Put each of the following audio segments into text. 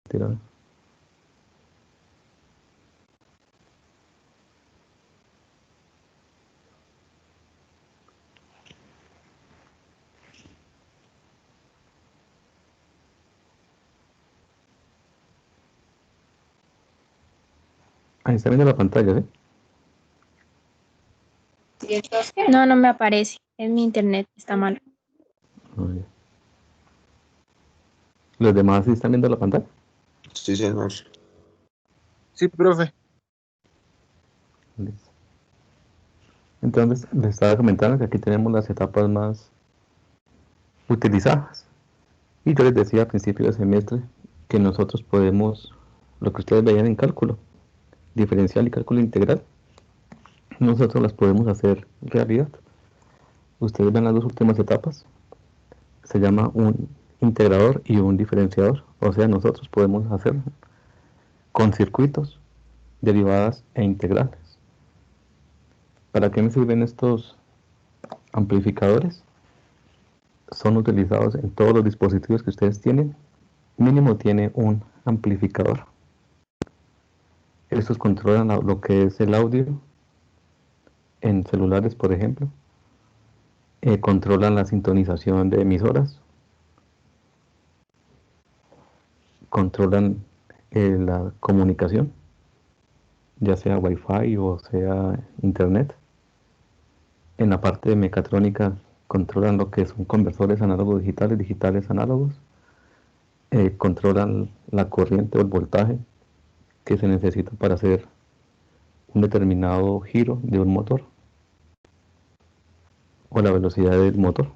Tira. Ahí está viendo la pantalla, ¿sí? No, no me aparece. Es mi internet, está mal. Muy bien. ¿Los demás sí están viendo la pantalla? Sí, señor. Sí, profe. Listo. Entonces, les estaba comentando que aquí tenemos las etapas más utilizadas. Y yo les decía al principio del semestre que nosotros podemos, lo que ustedes veían en cálculo, diferencial y cálculo integral, nosotros las podemos hacer realidad. Ustedes ven las dos últimas etapas, se llama un integrador y un diferenciador. O sea, nosotros podemos hacer con circuitos, derivadas e integrales. ¿Para qué me sirven estos amplificadores? Son utilizados en todos los dispositivos que ustedes tienen. Mínimo tiene un amplificador. Estos controlan lo que es el audio en celulares, por ejemplo. Controlan la sintonización de emisoras. Controlan la comunicación, ya sea Wi-Fi o sea Internet. En la parte de mecatrónica controlan lo que son conversores análogos digitales, digitales análogos. Controlan la corriente o el voltaje que se necesita para hacer un determinado giro de un motor o la velocidad del motor.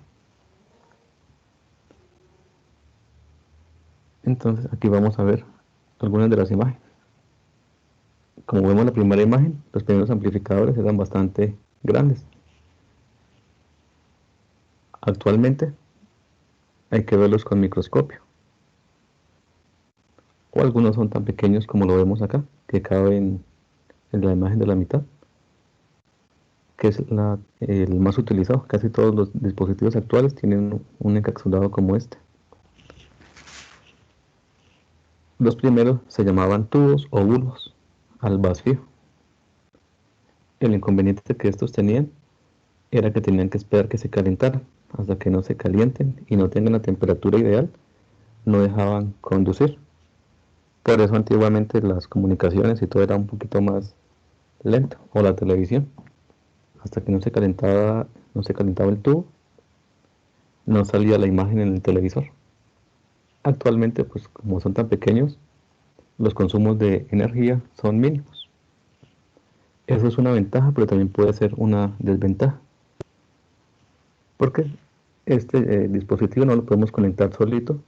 Entonces aquí vamos a ver algunas de las imágenes. Como vemos la primera imagen, los primeros amplificadores eran bastante grandes. Actualmente hay que verlos con microscopio. O algunos son tan pequeños como lo vemos acá, que caben en la imagen de la mitad, que es el más utilizado. Casi todos los dispositivos actuales tienen un encapsulado como este. Los primeros se llamaban tubos o bulbos al vacío. El inconveniente que estos tenían era que tenían que esperar que se calentaran. Hasta que no se calienten y no tengan la temperatura ideal, no dejaban conducir. Por eso antiguamente las comunicaciones y todo era un poquito más lento, o la televisión. Hasta que no se calentaba el tubo, no salía la imagen en el televisor. Actualmente, pues como son tan pequeños, los consumos de energía son mínimos. Eso es una ventaja, pero también puede ser una desventaja. Porque este dispositivo no lo podemos conectar solito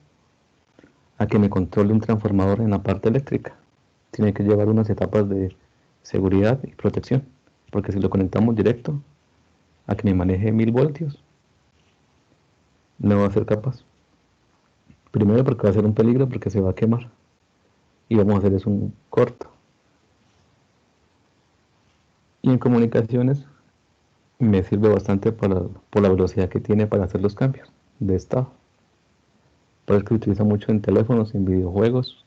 a que me controle un transformador en la parte eléctrica. Tiene que llevar unas etapas de seguridad y protección. Porque si lo conectamos directo a que me maneje 1000 voltios, no va a ser capaz. Primero porque va a ser un peligro porque se va a quemar. Y vamos a hacer es un corto. Y en comunicaciones me sirve bastante por la velocidad que tiene para hacer los cambios de estado. Por eso que se utiliza mucho en teléfonos, en videojuegos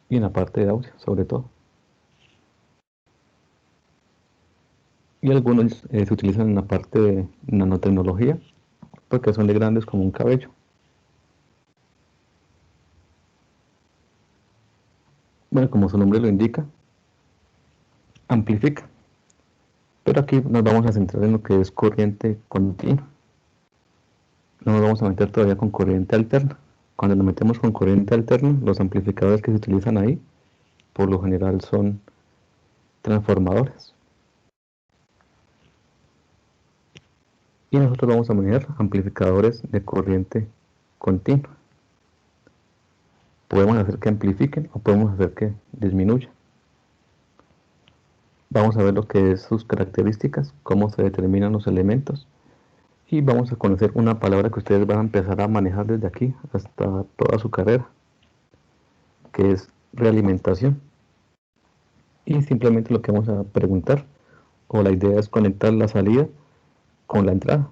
y en la parte de audio, sobre todo. Y algunos se utilizan en la parte de nanotecnología, porque son de grandes como un cabello. Bueno, como su nombre lo indica, amplifica. Pero aquí nos vamos a centrar en lo que es corriente continua. No nos vamos a meter todavía con corriente alterna. Cuando nos metemos con corriente alterna, los amplificadores que se utilizan ahí, por lo general son transformadores. Y nosotros vamos a manejar amplificadores de corriente continua. Podemos hacer que amplifiquen o podemos hacer que disminuyan. Vamos a ver lo que es sus características, cómo se determinan los elementos y vamos a conocer una palabra que ustedes van a empezar a manejar desde aquí hasta toda su carrera, que es realimentación. Y simplemente lo que vamos a preguntar o la idea es conectar la salida con la entrada.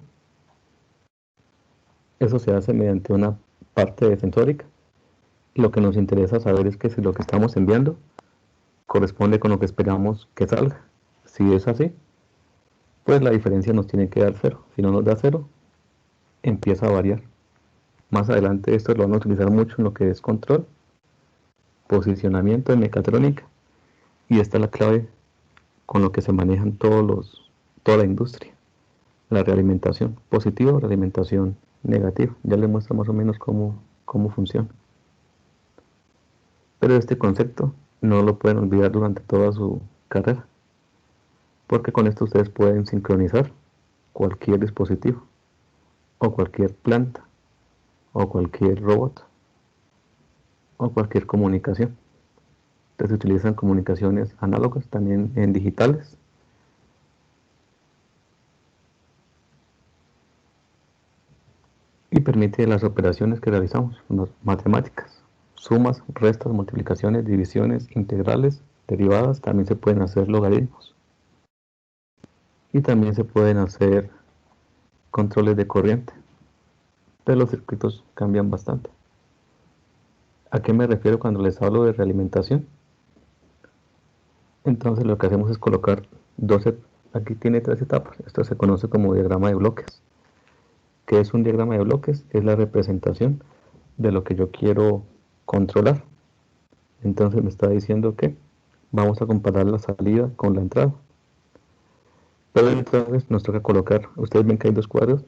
Eso se hace mediante una parte de sensórica lo que nos interesa saber es que si lo que estamos enviando corresponde con lo que esperamos que salga. Si es así, pues la diferencia nos tiene que dar 0. Si no nos da 0, empieza a variar. Más adelante esto lo van a utilizar mucho en lo que es control, posicionamiento en mecatrónica, y esta es la clave con lo que se manejan toda la industria. La realimentación positiva o realimentación negativa. Ya les muestra más o menos cómo funciona. Pero este concepto no lo pueden olvidar durante toda su carrera, porque con esto ustedes pueden sincronizar cualquier dispositivo, o cualquier planta, o cualquier robot, o cualquier comunicación. Entonces se utilizan comunicaciones análogas, también en digitales. Y permite las operaciones que realizamos, matemáticas, sumas, restas, multiplicaciones, divisiones, integrales, derivadas. También se pueden hacer logaritmos. Y también se pueden hacer controles de corriente. Pero los circuitos cambian bastante. ¿A qué me refiero cuando les hablo de realimentación? Entonces lo que hacemos es colocar aquí tiene 3 etapas. Esto se conoce como diagrama de bloques. ¿Qué es un diagrama de bloques? Es la representación de lo que yo quiero controlar. Entonces me está diciendo que vamos a comparar la salida con la entrada. Pero entonces nos toca colocar, ustedes ven que hay 2 cuadros.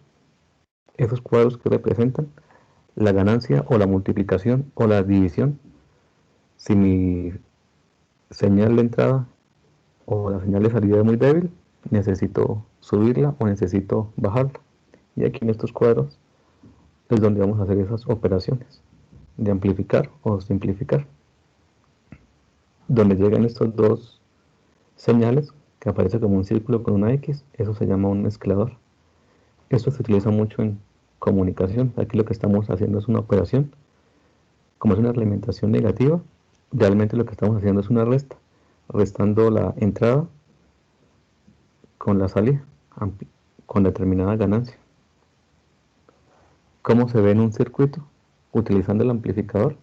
Esos cuadros que representan la ganancia o la multiplicación o la división. Si mi señal de entrada o la señal de salida es muy débil, necesito subirla o necesito bajarla. Y aquí en estos cuadros es donde vamos a hacer esas operaciones de amplificar o simplificar. Donde llegan estos 2 señales, que aparece como un círculo con una X, eso se llama un mezclador. Esto se utiliza mucho en comunicación. Aquí lo que estamos haciendo es una operación. Como es una alimentación negativa, realmente lo que estamos haciendo es una resta, restando la entrada con la salida, con determinada ganancia. ¿Cómo se ve en un circuito? Utilizando el amplificador.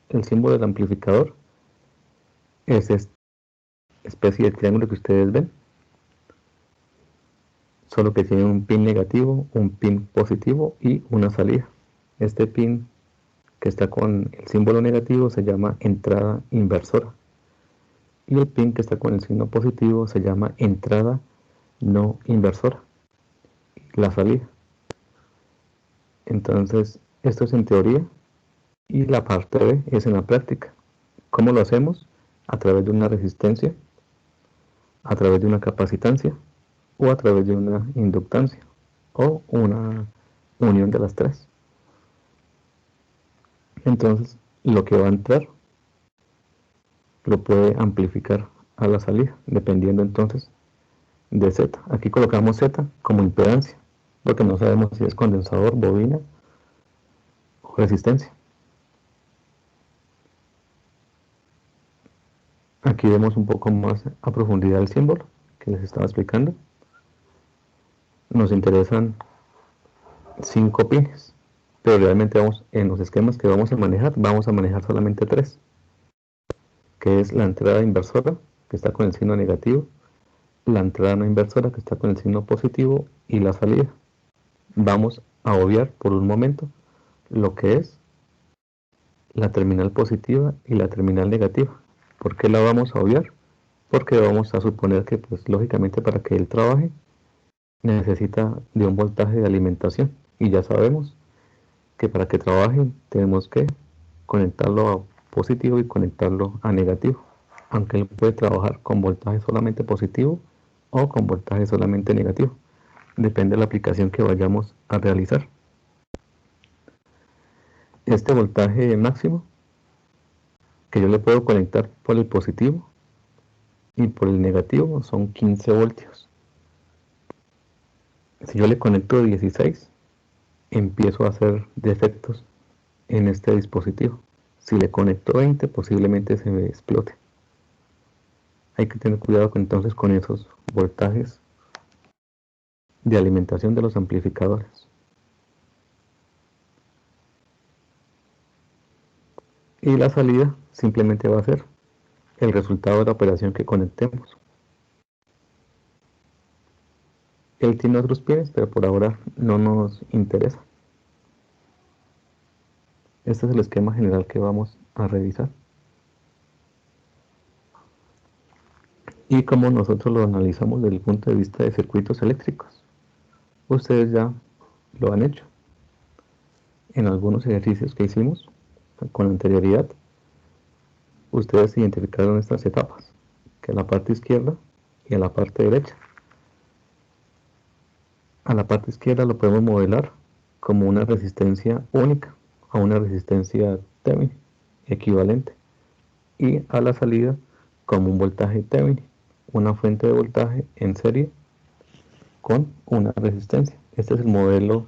El símbolo del amplificador es esta especie de triángulo que ustedes ven, solo que tiene un pin negativo, un pin positivo y una salida. Este pin que está con el símbolo negativo se llama entrada inversora, y el pin que está con el signo positivo se llama entrada no inversora, la salida. Entonces, esto es en teoría, y la parte B es en la práctica. ¿Cómo lo hacemos? A través de una resistencia, a través de una capacitancia, o a través de una inductancia, o una unión de las 3. Entonces, lo que va a entrar lo puede amplificar a la salida, dependiendo entonces de Z. Aquí colocamos Z como impedancia, porque no sabemos si es condensador, bobina o resistencia. Aquí vemos un poco más a profundidad el símbolo que les estaba explicando. Nos interesan 5 pines, pero realmente en los esquemas que vamos a manejar solamente 3, que es la entrada inversora, que está con el signo negativo, la entrada no inversora, que está con el signo positivo, y la salida. Vamos a obviar por un momento lo que es la terminal positiva y la terminal negativa. ¿Por qué la vamos a obviar? Porque vamos a suponer que, pues, lógicamente, para que él trabaje necesita de un voltaje de alimentación, y ya sabemos que para que trabaje tenemos que conectarlo a positivo y conectarlo a negativo, aunque él puede trabajar con voltaje solamente positivo o con voltaje solamente negativo, depende de la aplicación que vayamos a realizar. Este voltaje máximo que yo le puedo conectar por el positivo y por el negativo son 15 voltios. Si yo le conecto 16, empiezo a hacer defectos en este dispositivo. Si le conecto 20, posiblemente se me explote. Hay que tener cuidado entonces con esos voltajes de alimentación de los amplificadores. Y la salida simplemente va a ser el resultado de la operación que conectemos. Él tiene otros pines, pero por ahora no nos interesa. Este es el esquema general que vamos a revisar. Y como nosotros lo analizamos desde el punto de vista de circuitos eléctricos, ustedes ya lo han hecho. En algunos ejercicios que hicimos con anterioridad, ustedes identificaron estas etapas, que es la parte izquierda y a la parte derecha. A la parte izquierda lo podemos modelar como una resistencia única a una resistencia Thevenin equivalente, y a la salida como un voltaje Thevenin, una fuente de voltaje en serie con una resistencia. Este es el modelo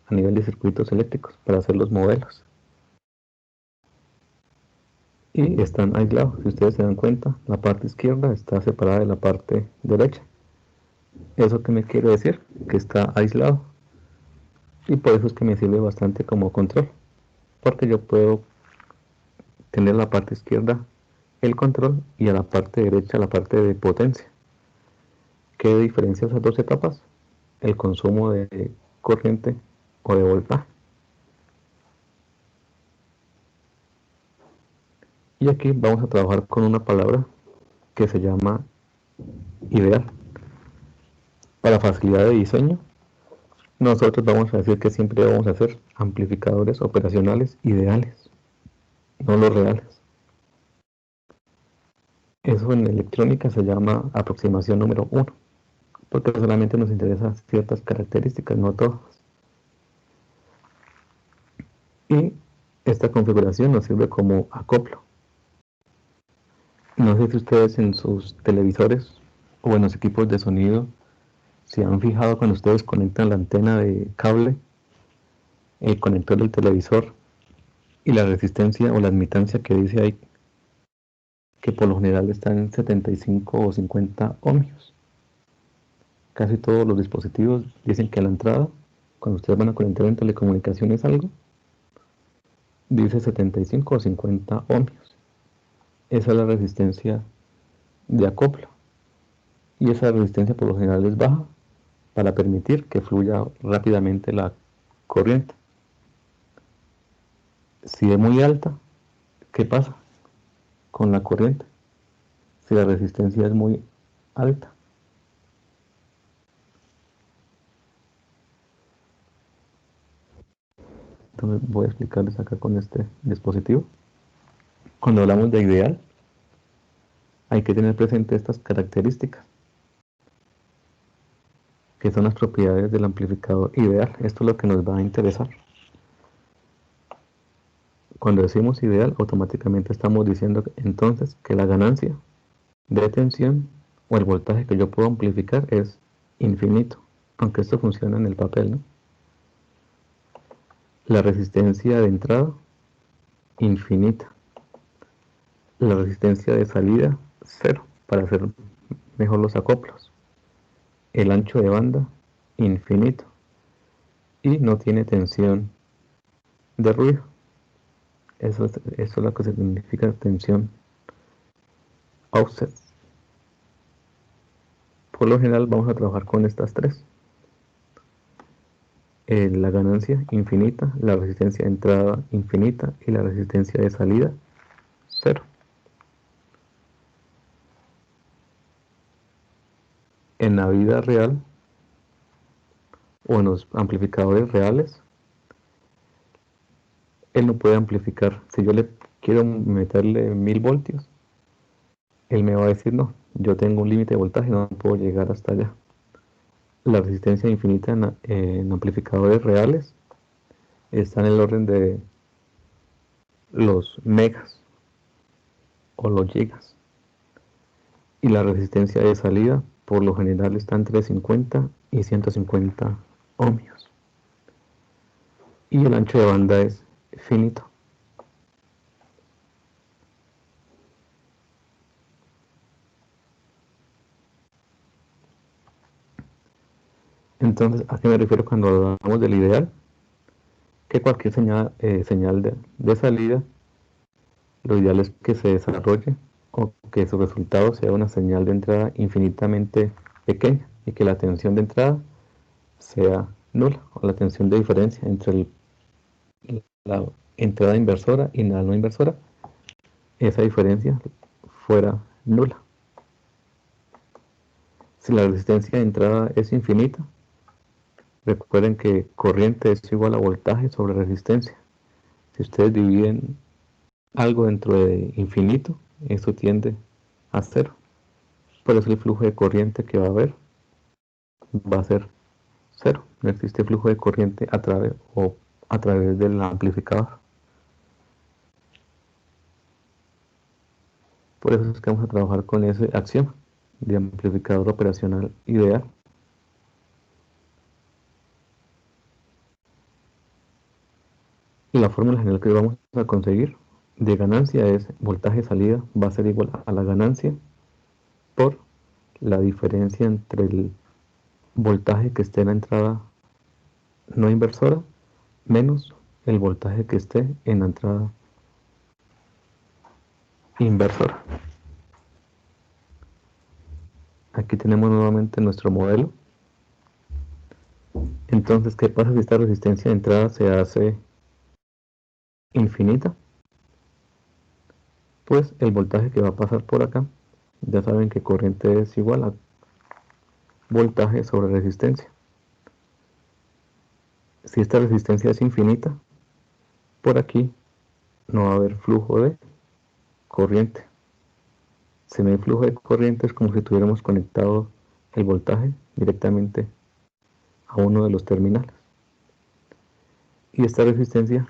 a nivel de circuitos eléctricos para hacer los modelos. Y están aislados. Si ustedes se dan cuenta, la parte izquierda está separada de la parte derecha. ¿Eso qué me quiere decir? Que está aislado. Y por eso es que me sirve bastante como control, porque yo puedo tener la parte izquierda el control y a la parte derecha la parte de potencia. ¿Qué diferencia esas dos etapas? El consumo de corriente o de voltaje. Y aquí vamos a trabajar con una palabra que se llama ideal. Para facilidad de diseño, nosotros vamos a decir que siempre vamos a hacer amplificadores operacionales ideales, no los reales. Eso en electrónica se llama aproximación número 1, porque solamente nos interesan ciertas características, no todas. Y esta configuración nos sirve como acoplo. No sé si ustedes en sus televisores o en los equipos de sonido se han fijado cuando ustedes conectan la antena de cable, el conector del televisor y la resistencia o la admitancia que dice ahí, que por lo general está en 75 o 50 ohmios. Casi todos los dispositivos dicen que a la entrada, cuando ustedes van a conectar en telecomunicaciones algo, dice 75 o 50 ohmios. Esa es la resistencia de acoplo. Y esa resistencia por lo general es baja para permitir que fluya rápidamente la corriente. Si es muy alta, ¿qué pasa con la corriente? Si la resistencia es muy alta. Entonces voy a explicarles acá con este dispositivo. Cuando hablamos de ideal, hay que tener presente estas características, que son las propiedades del amplificador ideal. Esto es lo que nos va a interesar. Cuando decimos ideal, automáticamente estamos diciendo entonces que la ganancia de tensión o el voltaje que yo puedo amplificar es infinito, aunque esto funciona en el papel, ¿no? La resistencia de entrada, infinita. La resistencia de salida, cero, para hacer mejor los acoplos. El ancho de banda, infinito. Y no tiene tensión de ruido. Eso es lo que significa tensión offset. Por lo general vamos a trabajar con estas tres. La ganancia infinita, la resistencia de entrada infinita y la resistencia de salida cero. En la vida real o en los amplificadores reales, él no puede amplificar. Si yo le quiero meterle 1000 voltios, él me va a decir no, yo tengo un límite de voltaje, no puedo llegar hasta allá. La resistencia infinita en amplificadores reales está en el orden de los megas o los gigas. Y la resistencia de salida por lo general está entre 50 y 150 ohmios. Y el ancho de banda es finito. Entonces, ¿a qué me refiero cuando hablamos del ideal? Que cualquier señal de salida Lo ideal es que se desarrolle o que su resultado sea una señal de entrada infinitamente pequeña y que la tensión de entrada sea nula, o la tensión de diferencia entre la entrada inversora y la no inversora, esa diferencia fuera nula. Si la resistencia de entrada es infinita, recuerden que corriente es igual a voltaje sobre resistencia. Si ustedes dividen algo dentro de infinito, eso tiende a cero. Por eso el flujo de corriente que va a haber va a ser cero. No existe flujo de corriente a través del amplificador. Por eso es que vamos a trabajar con ese axioma de amplificador operacional ideal. Y la fórmula general que vamos a conseguir de ganancia es voltaje salida va a ser igual a la ganancia por la diferencia entre el voltaje que esté en la entrada no inversora menos el voltaje que esté en la entrada inversora. Aquí tenemos nuevamente nuestro modelo. Entonces, ¿qué pasa si esta resistencia de entrada se hace infinita? Pues el voltaje que va a pasar por acá, ya saben que corriente es igual a voltaje sobre resistencia. Si esta resistencia es infinita, por aquí no va a haber flujo de corriente. Si no hay flujo de corriente es como si tuviéramos conectado el voltaje directamente a uno de los terminales. Y esta resistencia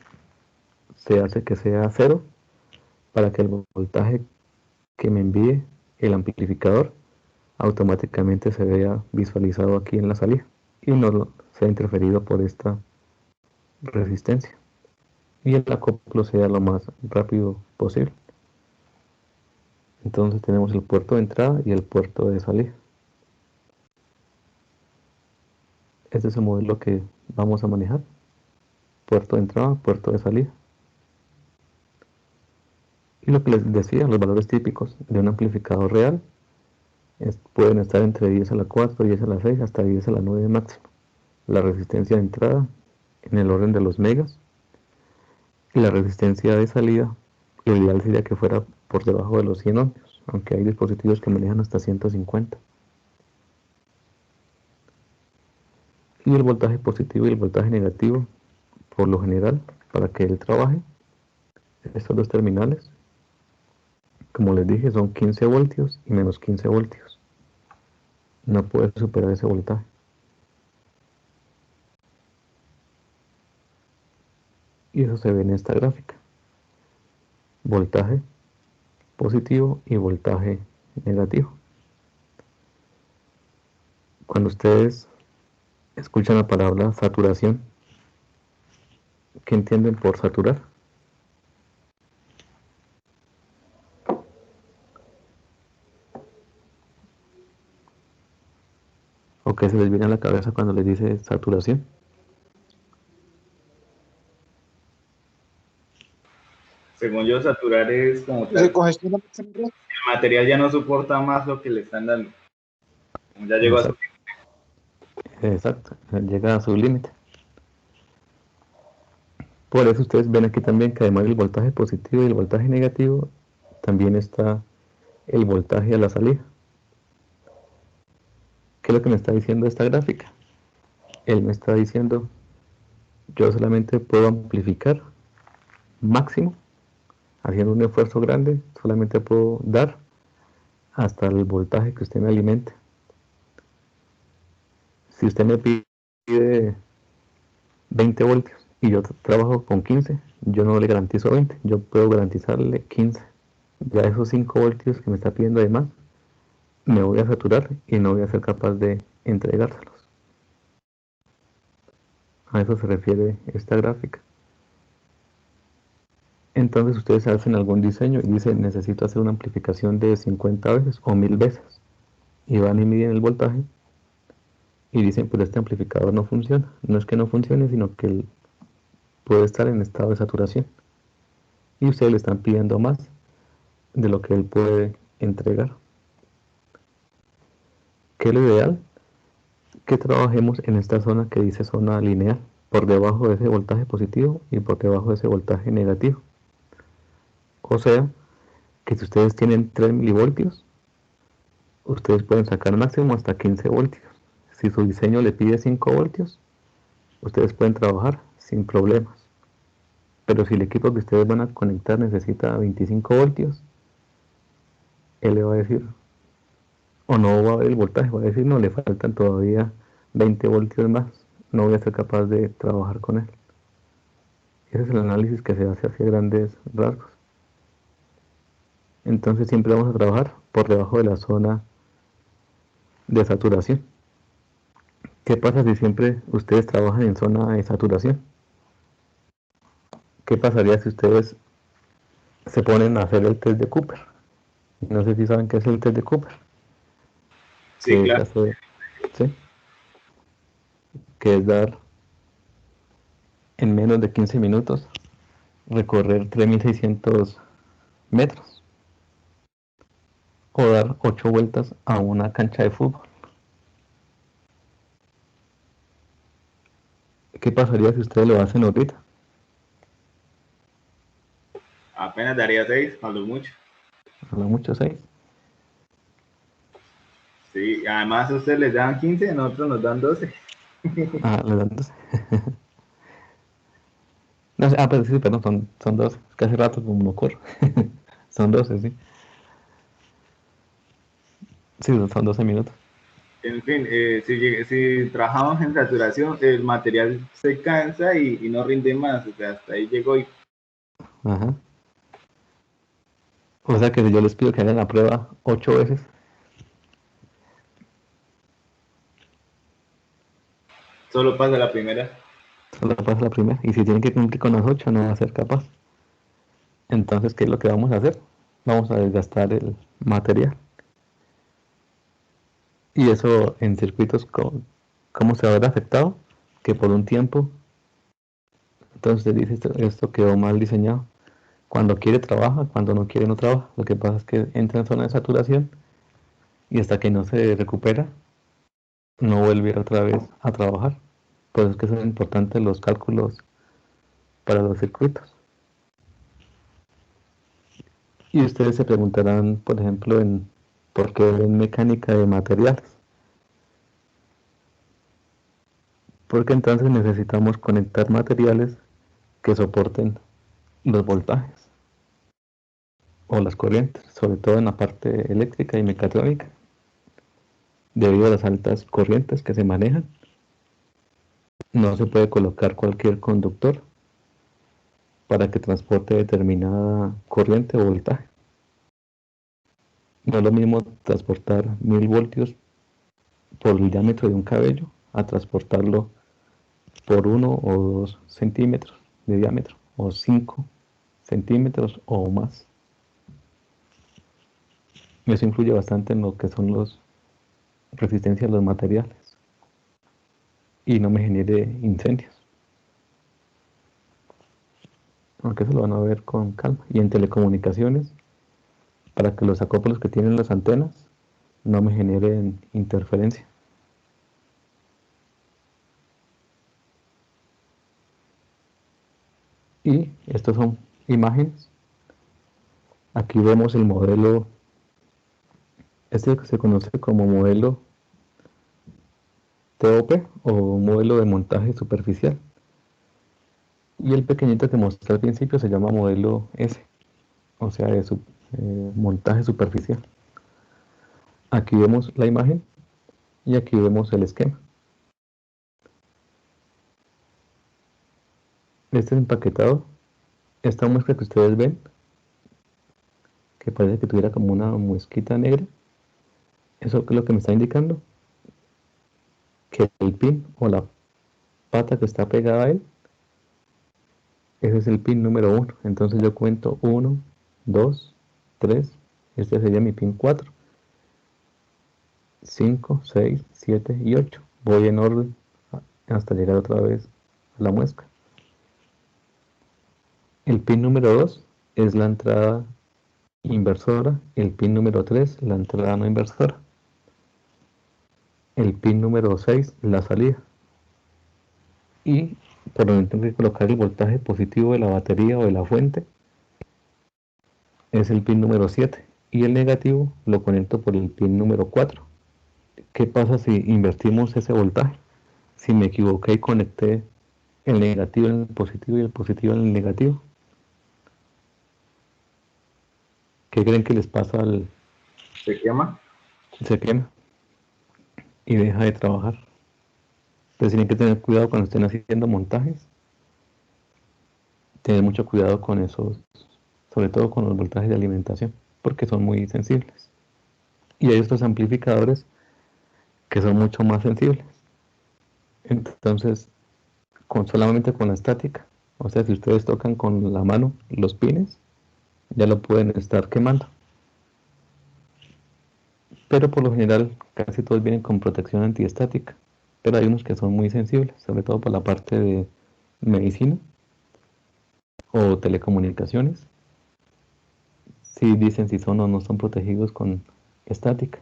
se hace que sea cero para que el voltaje que me envíe el amplificador automáticamente se vea visualizado aquí en la salida y no sea interferido por esta resistencia y el acoplo sea lo más rápido posible. Entonces tenemos el puerto de entrada y el puerto de salida. Este es el modelo que vamos a manejar: puerto de entrada, puerto de salida. Y lo que les decía, los valores típicos de un amplificador real pueden estar entre 10 a la 4, 10 a la 6, hasta 10 a la 9 máximo. La resistencia de entrada en el orden de los megas y la resistencia de salida, lo ideal sería que fuera por debajo de los 100 ohmios, aunque hay dispositivos que manejan hasta 150. Y el voltaje positivo y el voltaje negativo, por lo general, para que él trabaje, estos dos terminales, como les dije, son 15 voltios y menos 15 voltios. No puede superar ese voltaje. Y eso se ve en esta gráfica: voltaje positivo y voltaje negativo. Cuando ustedes escuchan la palabra saturación, ¿qué entienden por saturar? ¿O qué se les viene a la cabeza cuando les dice saturación? Según yo, saturar es como tal. Se congestiona mucho el red. El material ya no soporta más lo que le están dando. Como ya llegó a su... Exacto, llega a su límite. Por eso ustedes ven aquí también que además del voltaje positivo y el voltaje negativo, también está el voltaje a la salida. ¿Qué es lo que me está diciendo esta gráfica? Él me está diciendo, yo solamente puedo amplificar máximo, haciendo un esfuerzo grande, solamente puedo dar hasta el voltaje que usted me alimente. Si usted me pide 20 voltios y yo trabajo con 15, yo no le garantizo 20, yo puedo garantizarle 15. Ya esos 5 voltios que me está pidiendo además, me voy a saturar y no voy a ser capaz de entregárselos. A eso se refiere esta gráfica. Entonces ustedes hacen algún diseño y dicen, necesito hacer una amplificación de 50 veces o 1000 veces. Y van y miden el voltaje y dicen, pues este amplificador no funciona. No es que no funcione, sino que él puede estar en estado de saturación. y ustedes le están pidiendo más de lo que él puede entregar. ¿Qué es lo ideal? Que trabajemos en esta zona que dice zona lineal, por debajo de ese voltaje positivo y por debajo de ese voltaje negativo. O sea, que si ustedes tienen 3 milivoltios, ustedes pueden sacar máximo hasta 15 voltios. Si su diseño le pide 5 voltios, ustedes pueden trabajar sin problemas. Pero si el equipo que ustedes van a conectar necesita 25 voltios, él le va a decir, o no va a ver el voltaje, va a decir, no, le faltan todavía 20 voltios más, no voy a ser capaz de trabajar con él. Ese es el análisis que se hace hacia grandes rasgos. Entonces siempre vamos a trabajar por debajo de la zona de saturación. ¿Qué pasa si siempre ustedes trabajan en zona de saturación? ¿Qué pasaría si ustedes se ponen a hacer el test de Cooper? No sé si saben qué es el test de Cooper. Sí, Que claro. es hacer, ¿sí? Que es dar en menos de 15 minutos recorrer 3600 metros o dar 8 vueltas a una cancha de fútbol. ¿Qué pasaría si ustedes lo hacen ahorita? Apenas daría 6, a lo mucho. A lo mucho 6. Sí, además a ustedes les dan 15, a nosotros nos dan 12. Ah, le dan 12. No sé, pero sí, perdón, son 12. Es que hace rato como me ocurre. Son 12, sí. Sí, son 12 minutos. En fin, si trabajamos en saturación, el material se cansa y no rinde más. O sea, hasta ahí llegó y Ajá. O sea que si yo les pido que hagan la prueba 8 veces, solo pasa la primera. solo pasa la primera. Y si tienen que cumplir con las 8, no va a ser capaz. Entonces, ¿qué es lo que vamos a hacer? Vamos a desgastar el material. Y eso en circuitos, ¿cómo se va a ver afectado? Que por un tiempo, entonces dice esto quedó mal diseñado. Cuando quiere trabaja, cuando no quiere no trabaja. Lo que pasa es que entra en zona de saturación y hasta que no se recupera, no vuelve otra vez a trabajar. Por eso es que son importantes los cálculos para los circuitos. Y ustedes se preguntarán, por ejemplo, por qué en mecánica de materiales. Porque entonces necesitamos conectar materiales que soporten los voltajes o las corrientes, sobre todo en la parte eléctrica y mecatrónica, debido a las altas corrientes que se manejan. No se puede colocar cualquier conductor para que transporte determinada corriente o voltaje. No es lo mismo transportar 1000 voltios por el diámetro de un cabello a transportarlo por 1 o 2 centímetros de diámetro o 5 centímetros o más. Eso influye bastante en lo que son las resistencias de los materiales y no me genere incendios. Aunque eso lo van a ver con calma. Y en telecomunicaciones, para que los acoplos que tienen las antenas no me generen interferencia. Y estas son imágenes. Aquí vemos el modelo, este que se conoce como modelo TOP o modelo de montaje superficial. Y el pequeñito que mostré al principio se llama modelo S, o sea, de montaje superficial. Aquí vemos la imagen y aquí vemos el esquema. Este es empaquetado. Esta muestra que ustedes ven, que parece que tuviera como una muesquita negra, eso es lo que me está indicando que el pin o la pata que está pegada a él, ese es el pin número 1. Entonces yo cuento 1, 2, 3, este sería mi pin 4, 5, 6, 7 y 8. Voy en orden hasta llegar otra vez a la muesca. El pin número 2 es la entrada inversora, el pin número 3 la entrada no inversora, el pin número 6 la salida, y por donde tengo que colocar el voltaje positivo de la batería o de la fuente es el pin número 7 y el negativo lo conecto por el pin número 4. ¿Qué pasa si invertimos ese voltaje? Si me equivoqué y conecté el negativo en el positivo y el positivo en el negativo, ¿qué creen que les pasa al... ¿Se quema? se quema y deja de trabajar? Entonces tienen que tener cuidado cuando estén haciendo montajes, tener mucho cuidado con esos, sobre todo con los voltajes de alimentación, porque son muy sensibles. Y hay otros amplificadores que son mucho más sensibles. Entonces, solamente con la estática, o sea, si ustedes tocan con la mano los pines, ya lo pueden estar quemando. Pero por lo general, casi todos vienen con protección antiestática. Pero hay unos que son muy sensibles, sobre todo por la parte de medicina o telecomunicaciones. Si dicen si son o no son protegidos con estática.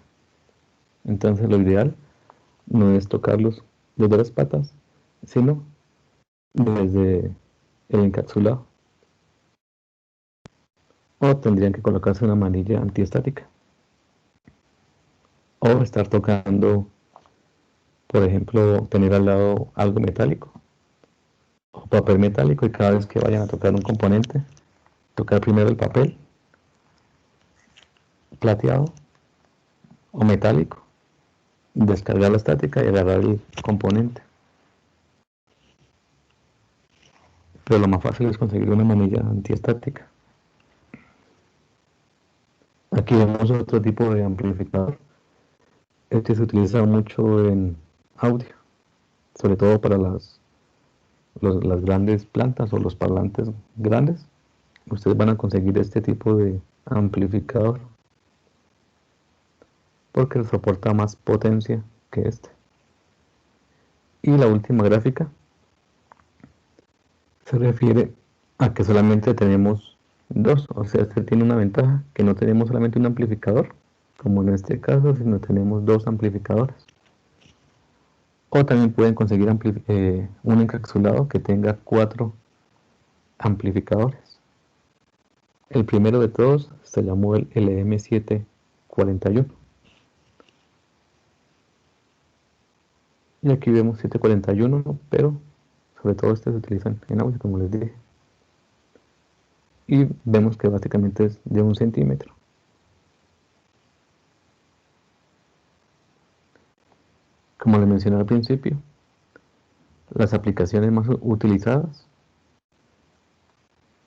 Entonces lo ideal no es tocarlos desde las patas, sino desde el encapsulado. O tendrían que colocarse una manilla antiestática. O estar tocando, por ejemplo, tener al lado algo metálico o papel metálico, y cada vez que vayan a tocar un componente, tocar primero el papel plateado o metálico, descargar la estática y agarrar el componente. Pero lo más fácil es conseguir una manilla antiestática. Aquí vemos otro tipo de amplificador. Este se utiliza mucho en audio, sobre todo para las grandes plantas o los parlantes grandes. Ustedes van a conseguir este tipo de amplificador porque soporta más potencia que este. Y la última gráfica se refiere a que solamente tenemos dos, o sea, este tiene una ventaja, que no tenemos solamente un amplificador, como en este caso, sino tenemos dos amplificadores. O también pueden conseguir un encapsulado que tenga 4 amplificadores. El primero de todos se llamó el LM741. Y aquí vemos 741, pero sobre todo este se utilizan en audio, como les dije. Y vemos que básicamente es de 1 centímetro. Como les mencioné al principio, las aplicaciones más utilizadas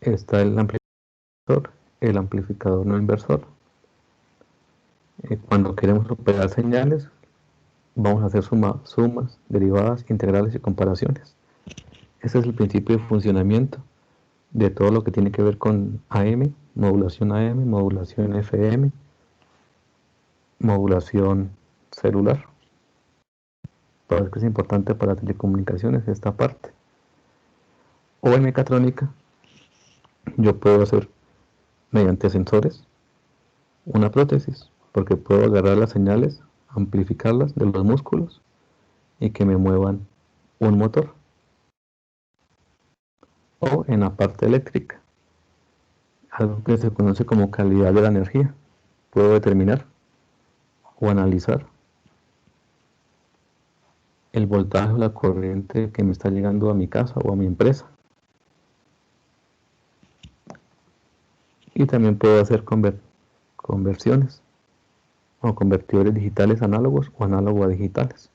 está el amplificador no inversor. Cuando queremos operar señales, vamos a hacer sumas, derivadas, integrales y comparaciones. Ese es el principio de funcionamiento de todo lo que tiene que ver con AM, modulación FM, modulación celular. Por eso que es importante para telecomunicaciones esta parte. O en mecatrónica, yo puedo hacer mediante sensores una prótesis, porque puedo agarrar las señales, amplificarlas de los músculos y que me muevan un motor. O en la parte eléctrica, algo que se conoce como calidad de la energía, puedo determinar o analizar el voltaje o la corriente que me está llegando a mi casa o a mi empresa. Y también puedo hacer conversiones o convertidores digitales análogos o análogo a digitales.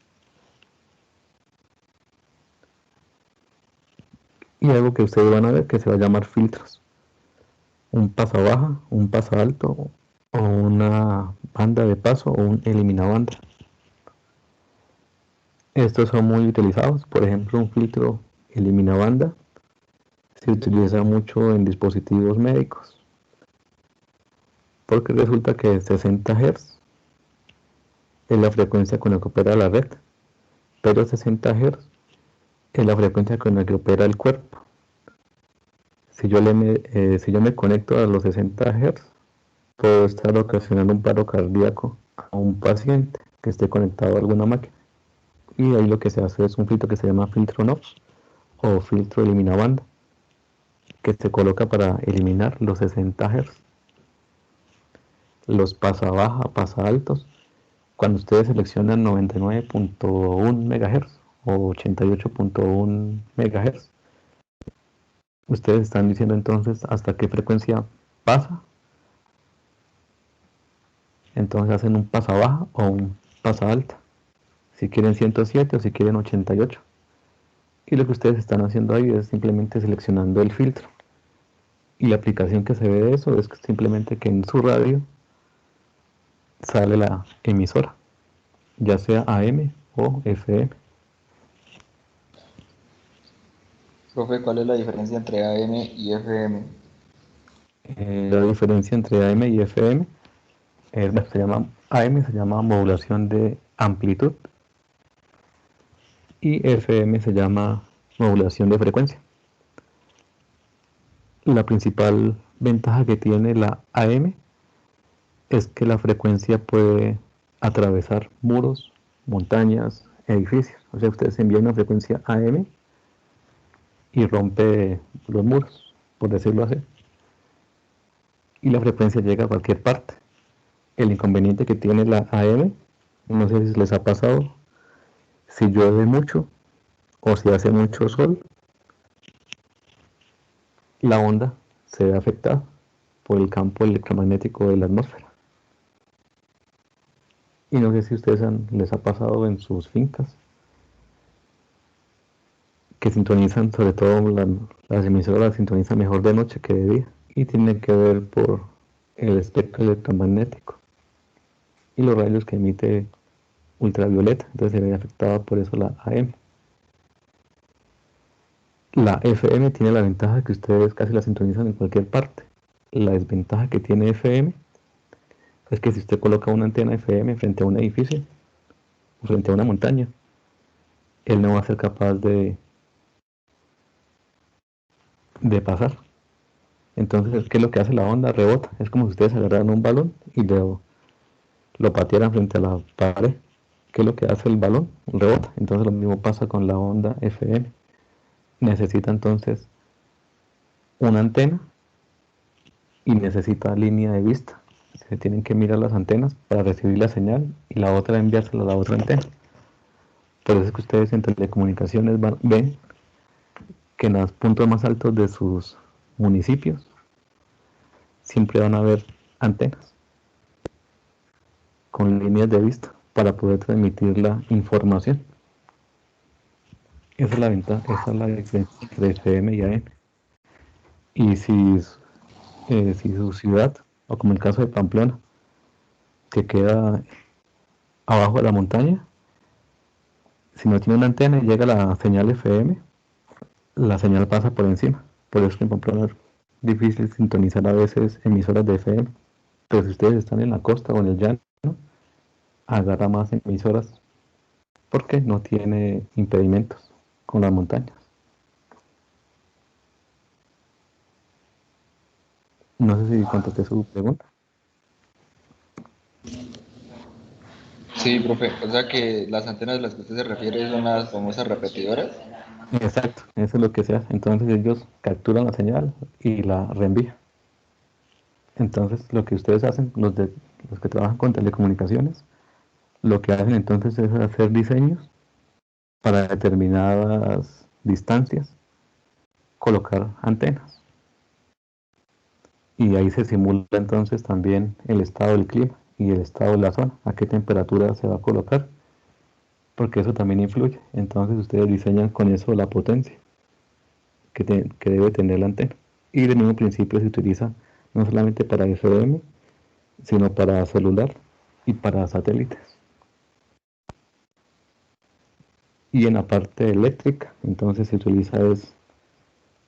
Y algo que ustedes van a ver que se va a llamar filtros. Un pasa baja, un pasa alto o una banda de paso o un eliminabanda. Estos son muy utilizados. Por ejemplo, un filtro eliminabanda se utiliza mucho en dispositivos médicos, porque resulta que 60 Hz es la frecuencia con la que opera la red, pero 60 Hz es la frecuencia con la que opera el cuerpo. Si yo me conecto a los 60 Hz, puedo estar ocasionando un paro cardíaco a un paciente que esté conectado a alguna máquina. Y ahí lo que se hace es un filtro que se llama filtro NOx o filtro eliminabanda, que se coloca para eliminar los 60 Hz. Los pasa baja, pasa altos. Cuando ustedes seleccionan 99.1 MHz o 88.1 MHz, ustedes están diciendo entonces hasta qué frecuencia pasa. Entonces hacen un pasa baja o un pasa alta. Si quieren 107 o si quieren 88. Y lo que ustedes están haciendo ahí es simplemente seleccionando el filtro. Y la aplicación que se ve de eso es simplemente que en su radio sale la emisora, ya sea AM o FM. Profe, ¿cuál es la diferencia entre AM y FM? La diferencia entre AM y FM AM se llama modulación de amplitud y FM se llama modulación de frecuencia. La principal ventaja que tiene la AM es que la frecuencia puede atravesar muros, montañas, edificios. O sea, ustedes envían una frecuencia AM y rompe los muros, por decirlo así. Y la frecuencia llega a cualquier parte. El inconveniente que tiene la AM, no sé si les ha pasado, si llueve mucho o si hace mucho sol, la onda se ve afectada por el campo electromagnético de la atmósfera. Y no sé si ustedes les ha pasado en sus fincas que sintonizan, sobre todo las emisoras las sintonizan mejor de noche que de día, y tiene que ver por el espectro electromagnético y los rayos que emite ultravioleta, entonces se ve afectada por eso la AM. La FM tiene la ventaja que ustedes casi la sintonizan en cualquier parte. La desventaja que tiene FM es que si usted coloca una antena FM frente a un edificio o frente a una montaña, él no va a ser capaz de pasar. Entonces, ¿qué es lo que hace la onda? Rebota. Es como si ustedes agarraran un balón y lo patearan frente a la pared. ¿Qué es lo que hace el balón? Rebota. Entonces lo mismo pasa con la onda FM. Necesita entonces una antena y necesita línea de vista. Se tienen que mirar las antenas para recibir la señal y la otra enviársela a la otra antena. Por eso es que ustedes en telecomunicaciones ven que en los puntos más altos de sus municipios siempre van a haber antenas con líneas de vista para poder transmitir la información. Esa es la ventaja, esa es la diferencia entre FM y AM. Y si su ciudad, o como el caso de Pamplona, que queda abajo de la montaña, si no tiene una antena y llega la señal FM, la señal pasa por encima. Por eso en Pamplona es difícil sintonizar a veces emisoras de FM. Pero si ustedes están en la costa o en el llano, agarra más emisoras porque no tiene impedimentos con las montañas. No sé si contesté su pregunta. Sí, profe. O sea que las antenas a las que usted se refiere son las famosas repetidoras. Exacto, eso es lo que se hace. Entonces ellos capturan la señal y la reenvían. Entonces lo que ustedes hacen, los que trabajan con telecomunicaciones, lo que hacen entonces es hacer diseños para determinadas distancias, colocar antenas. Y ahí se simula entonces también el estado del clima y el estado de la zona, a qué temperatura se va a colocar, porque eso también influye. Entonces ustedes diseñan con eso la potencia que debe tener la antena. Y del mismo principio se utiliza no solamente para FM, sino para celular y para satélites. Y en la parte eléctrica, entonces se utiliza es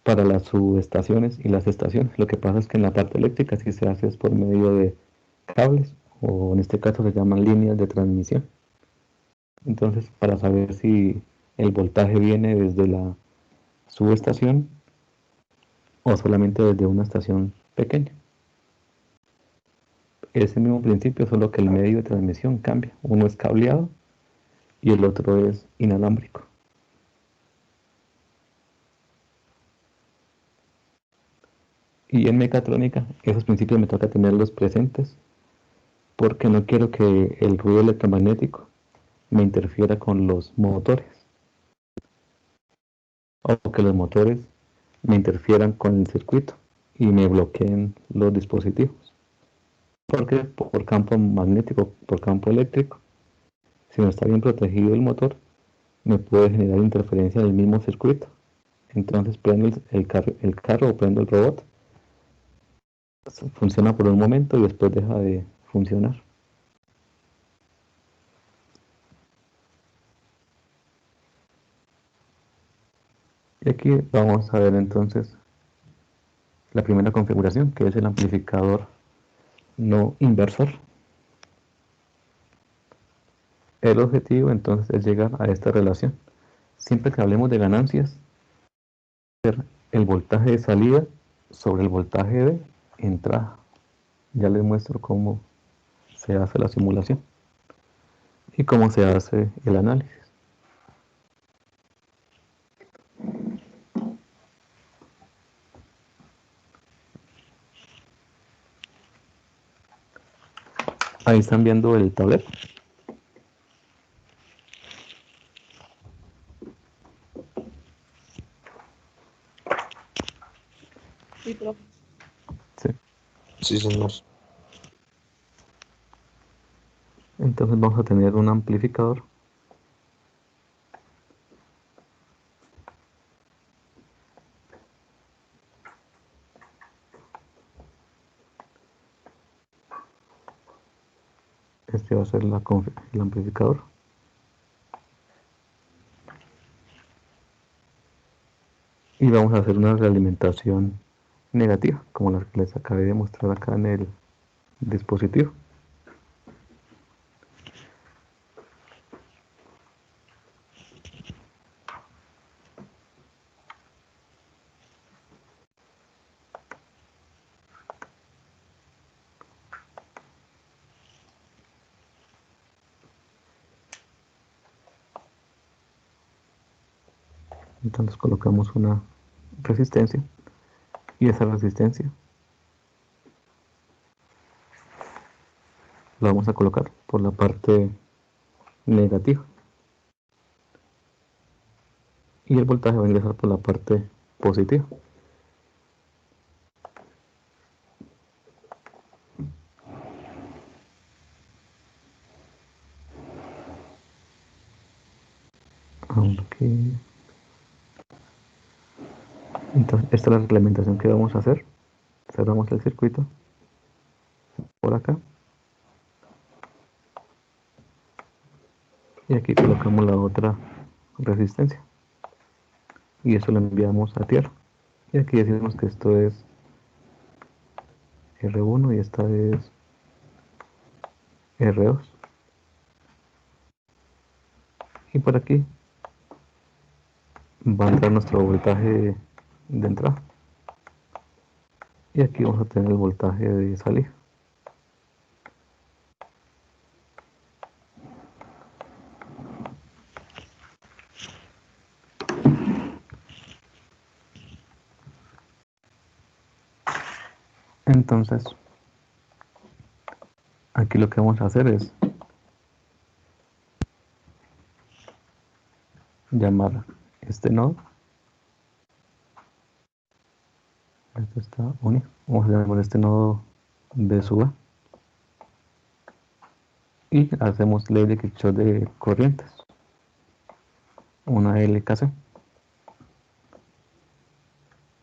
para las subestaciones y las estaciones. Lo que pasa es que en la parte eléctrica sí se hace es por medio de cables, o en este caso se llaman líneas de transmisión. Entonces, para saber si el voltaje viene desde la subestación o solamente desde una estación pequeña. Ese mismo principio, solo que el medio de transmisión cambia. Uno es cableado y el otro es inalámbrico. Y en mecatrónica, esos principios me toca tenerlos presentes porque no quiero que el ruido electromagnético me interfiera con los motores o que los motores me interfieran con el circuito y me bloqueen los dispositivos. Porque por campo magnético, por campo eléctrico, si no está bien protegido el motor, me puede generar interferencia en el mismo circuito. Entonces prendo el carro o prendo el robot, funciona por un momento y después deja de funcionar. Y aquí vamos a ver entonces la primera configuración, que es el amplificador no inversor. El objetivo entonces es llegar a esta relación. Siempre que hablemos de ganancias, el voltaje de salida sobre el voltaje de entrada. Ya les muestro cómo se hace la simulación y cómo se hace el análisis. Ahí están viendo el tablero. Sí, profe. Sí. Sí, señor. Entonces vamos a tener un amplificador este va a ser el amplificador y vamos a hacer una realimentación negativa como la que les acabé de mostrar acá en el dispositivo. Entonces colocamos una resistencia y esa resistencia la vamos a colocar por la parte negativa y el voltaje va a ingresar por la parte positiva. Aunque entonces esta es la reglamentación que vamos a hacer. Cerramos el circuito por acá y aquí colocamos la otra resistencia y eso lo enviamos a tierra y aquí decimos que esto es R1 y esta es R2 y por aquí va a entrar nuestro voltaje de entrada y aquí vamos a tener el voltaje de salida. Entonces aquí lo que vamos a hacer es llamar este nodo, esto está unido, vamos a llamar este nodo de suba y hacemos ley de Kirchhoff de corrientes, una LKC.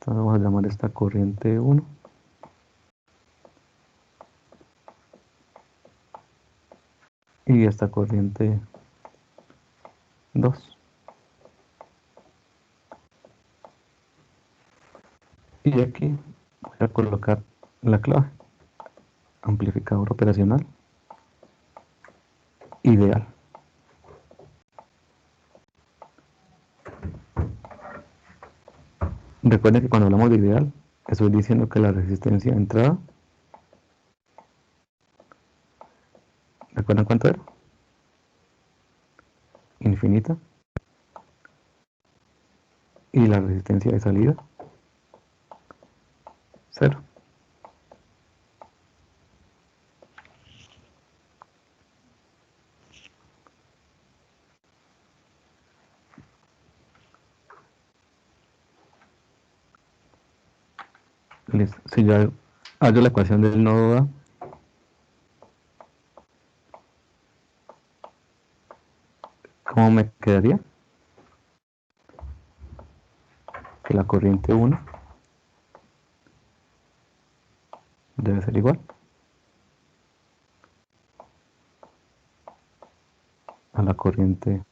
Entonces vamos a llamar esta corriente 1 y esta corriente 2. Y aquí voy a colocar la clave, amplificador operacional ideal. Recuerden que cuando hablamos de ideal estoy diciendo que la resistencia de entrada, ¿recuerdan cuánto era? Infinita. Y la resistencia de salida, 0. Listo. Si yo hago la ecuación del nodo A, ¿cómo me quedaría? Que la corriente 1 debe ser igual a la corriente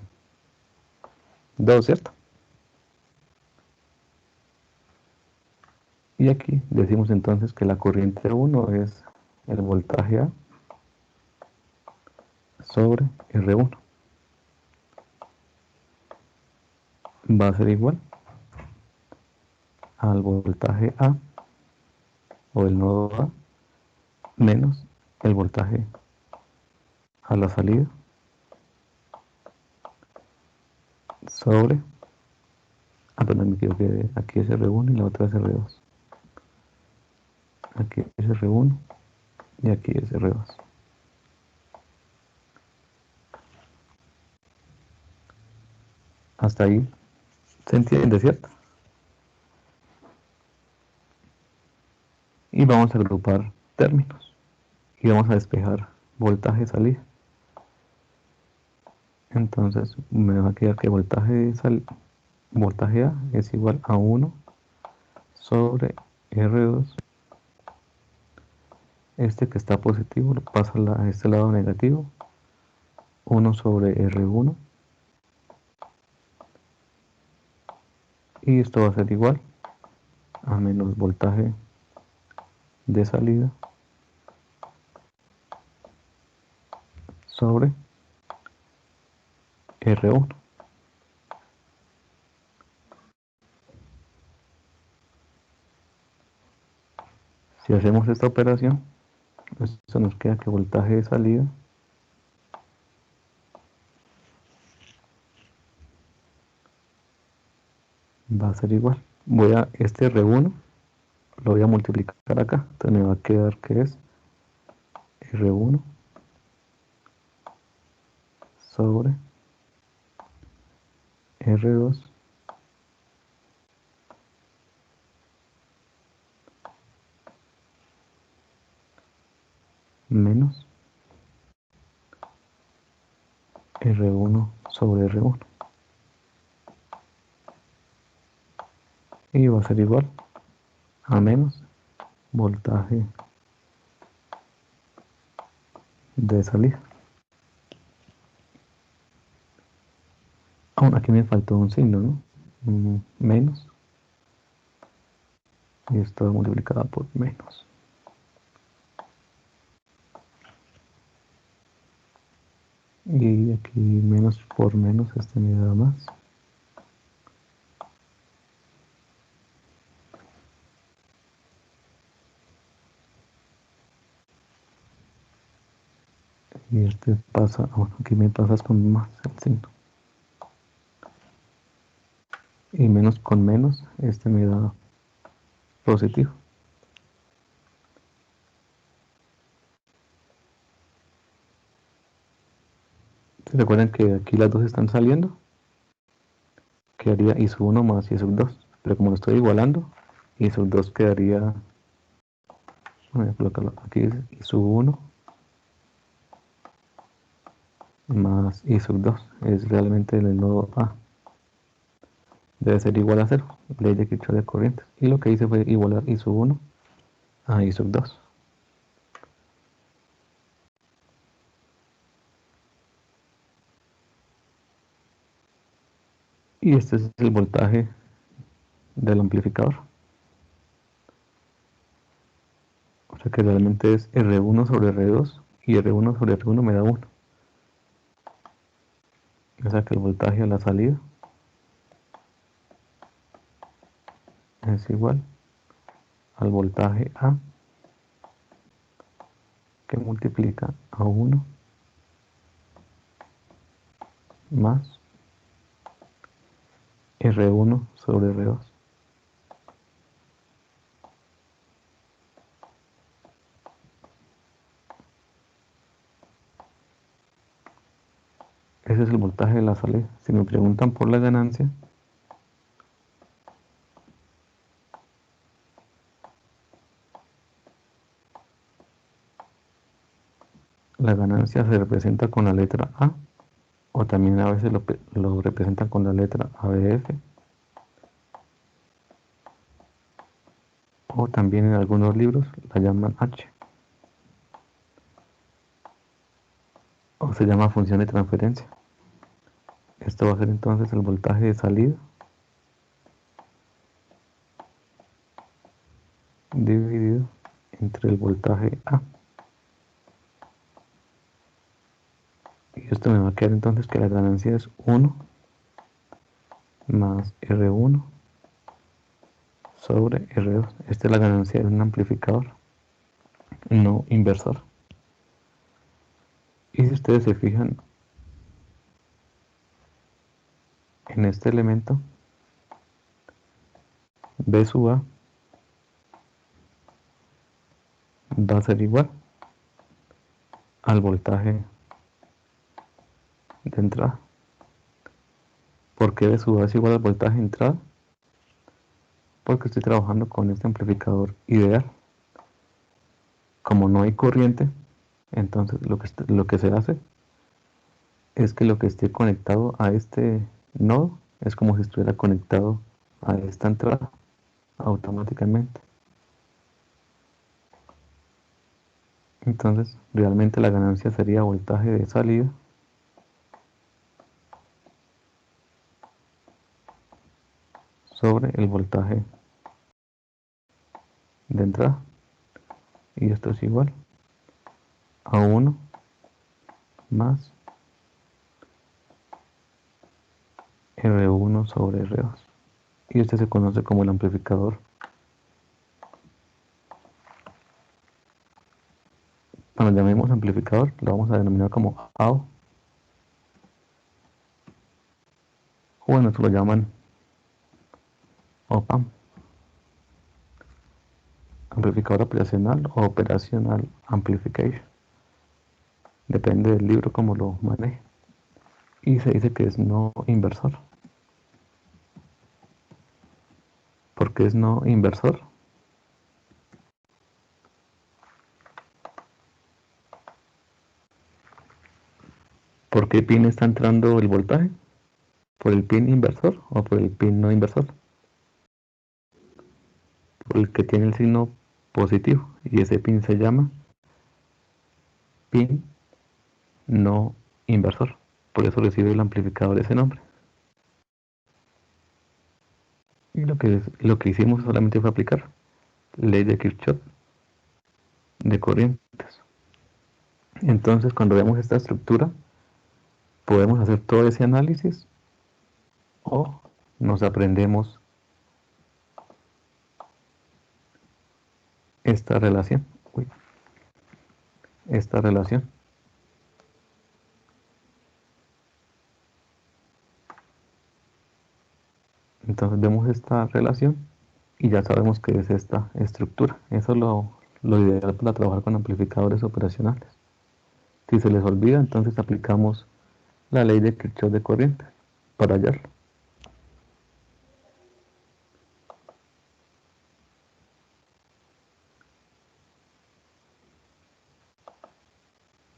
2, ¿cierto? Y aquí decimos entonces que la corriente 1 es el voltaje A sobre R1. Va a ser igual al voltaje A o el nodo A menos el voltaje a la salida sobre, perdón, me equivoqué, aquí es R1 y la otra es R2. Aquí es R1 y aquí es R2. Hasta ahí se entiende, ¿cierto? Y vamos a agrupar términos y vamos a despejar voltaje salida. Entonces me va a quedar que voltaje A es igual a 1 sobre R2. Este que está positivo lo pasa a este lado negativo. 1 sobre R1. Y esto va a ser igual a menos voltaje de salida sobre R1. Si hacemos esta operación, esto nos queda que voltaje de salida va a ser igual. Este R1 lo voy a multiplicar acá. Entonces me va a quedar que es R1 sobre R2 menos R1 sobre R1. Y va a ser igual a menos voltaje de salida. Aún aquí me faltó un signo, ¿no? Menos. Y esto multiplicado por menos. Y aquí menos por menos, este me da más. Y este pasa, bueno, aquí me pasas con más el signo. Y menos con menos, este me da positivo. ¿Se recuerdan que aquí las dos están saliendo? Quedaría I sub 1 más I sub 2. Pero como lo estoy igualando, I sub 2 quedaría, voy a colocarlo aquí, es I sub 1 más I sub 2. Es realmente el nodo A. Debe ser igual a 0. Ley de Kirchhoff de corrientes. Y lo que hice fue igualar I sub 1 a I sub 2. Y este es el voltaje del amplificador. O sea que realmente es R1 sobre R2 y R1 sobre R1 me da 1. O sea que el voltaje a la salida es igual al voltaje A, que multiplica a 1 más R1 sobre R2. Ese es el voltaje de la salida. Si me preguntan por la ganancia, la ganancia se representa con la letra A, o también a veces lo representan con la letra ABF, o también en algunos libros la llaman H, o se llama función de transferencia. Esto va a ser entonces el voltaje de salida dividido entre el voltaje A. Y esto me va a quedar entonces que la ganancia es 1 más R1 sobre R2. Esta es la ganancia de un amplificador no inversor. Y si ustedes se fijan en este elemento, B sub A va a ser igual al voltaje de entrada. ¿Por qué B sub A es igual al voltaje de entrada? Porque estoy trabajando con este amplificador ideal. Como no hay corriente, entonces lo que se hace es que lo que esté conectado a este nodo es como si estuviera conectado a esta entrada automáticamente. Entonces realmente la ganancia sería voltaje de salida sobre el voltaje de entrada, y esto es igual a 1 más R1 sobre R2, y este se conoce como el amplificador. Cuando llamemos amplificador lo vamos a denominar como AO, o bueno, esto lo llaman OPAM, amplificador operacional o operational amplification, depende del libro como lo maneje. Y se dice que es no inversor. ¿Por qué es no inversor? ¿Por qué pin está entrando el voltaje? ¿Por el pin inversor o por el pin no inversor? Por el que tiene el signo positivo, y ese pin se llama pin no inversor. Por eso recibe el amplificador ese nombre. Y lo que hicimos solamente fue aplicar ley de Kirchhoff de corrientes. Entonces, cuando vemos esta estructura, podemos hacer todo ese análisis o nos aprendemos esta relación. Esta relación. Entonces vemos esta relación y ya sabemos qué es esta estructura. Eso es lo ideal para trabajar con amplificadores operacionales. Si se les olvida, entonces aplicamos la ley de Kirchhoff de corriente para hallarlo.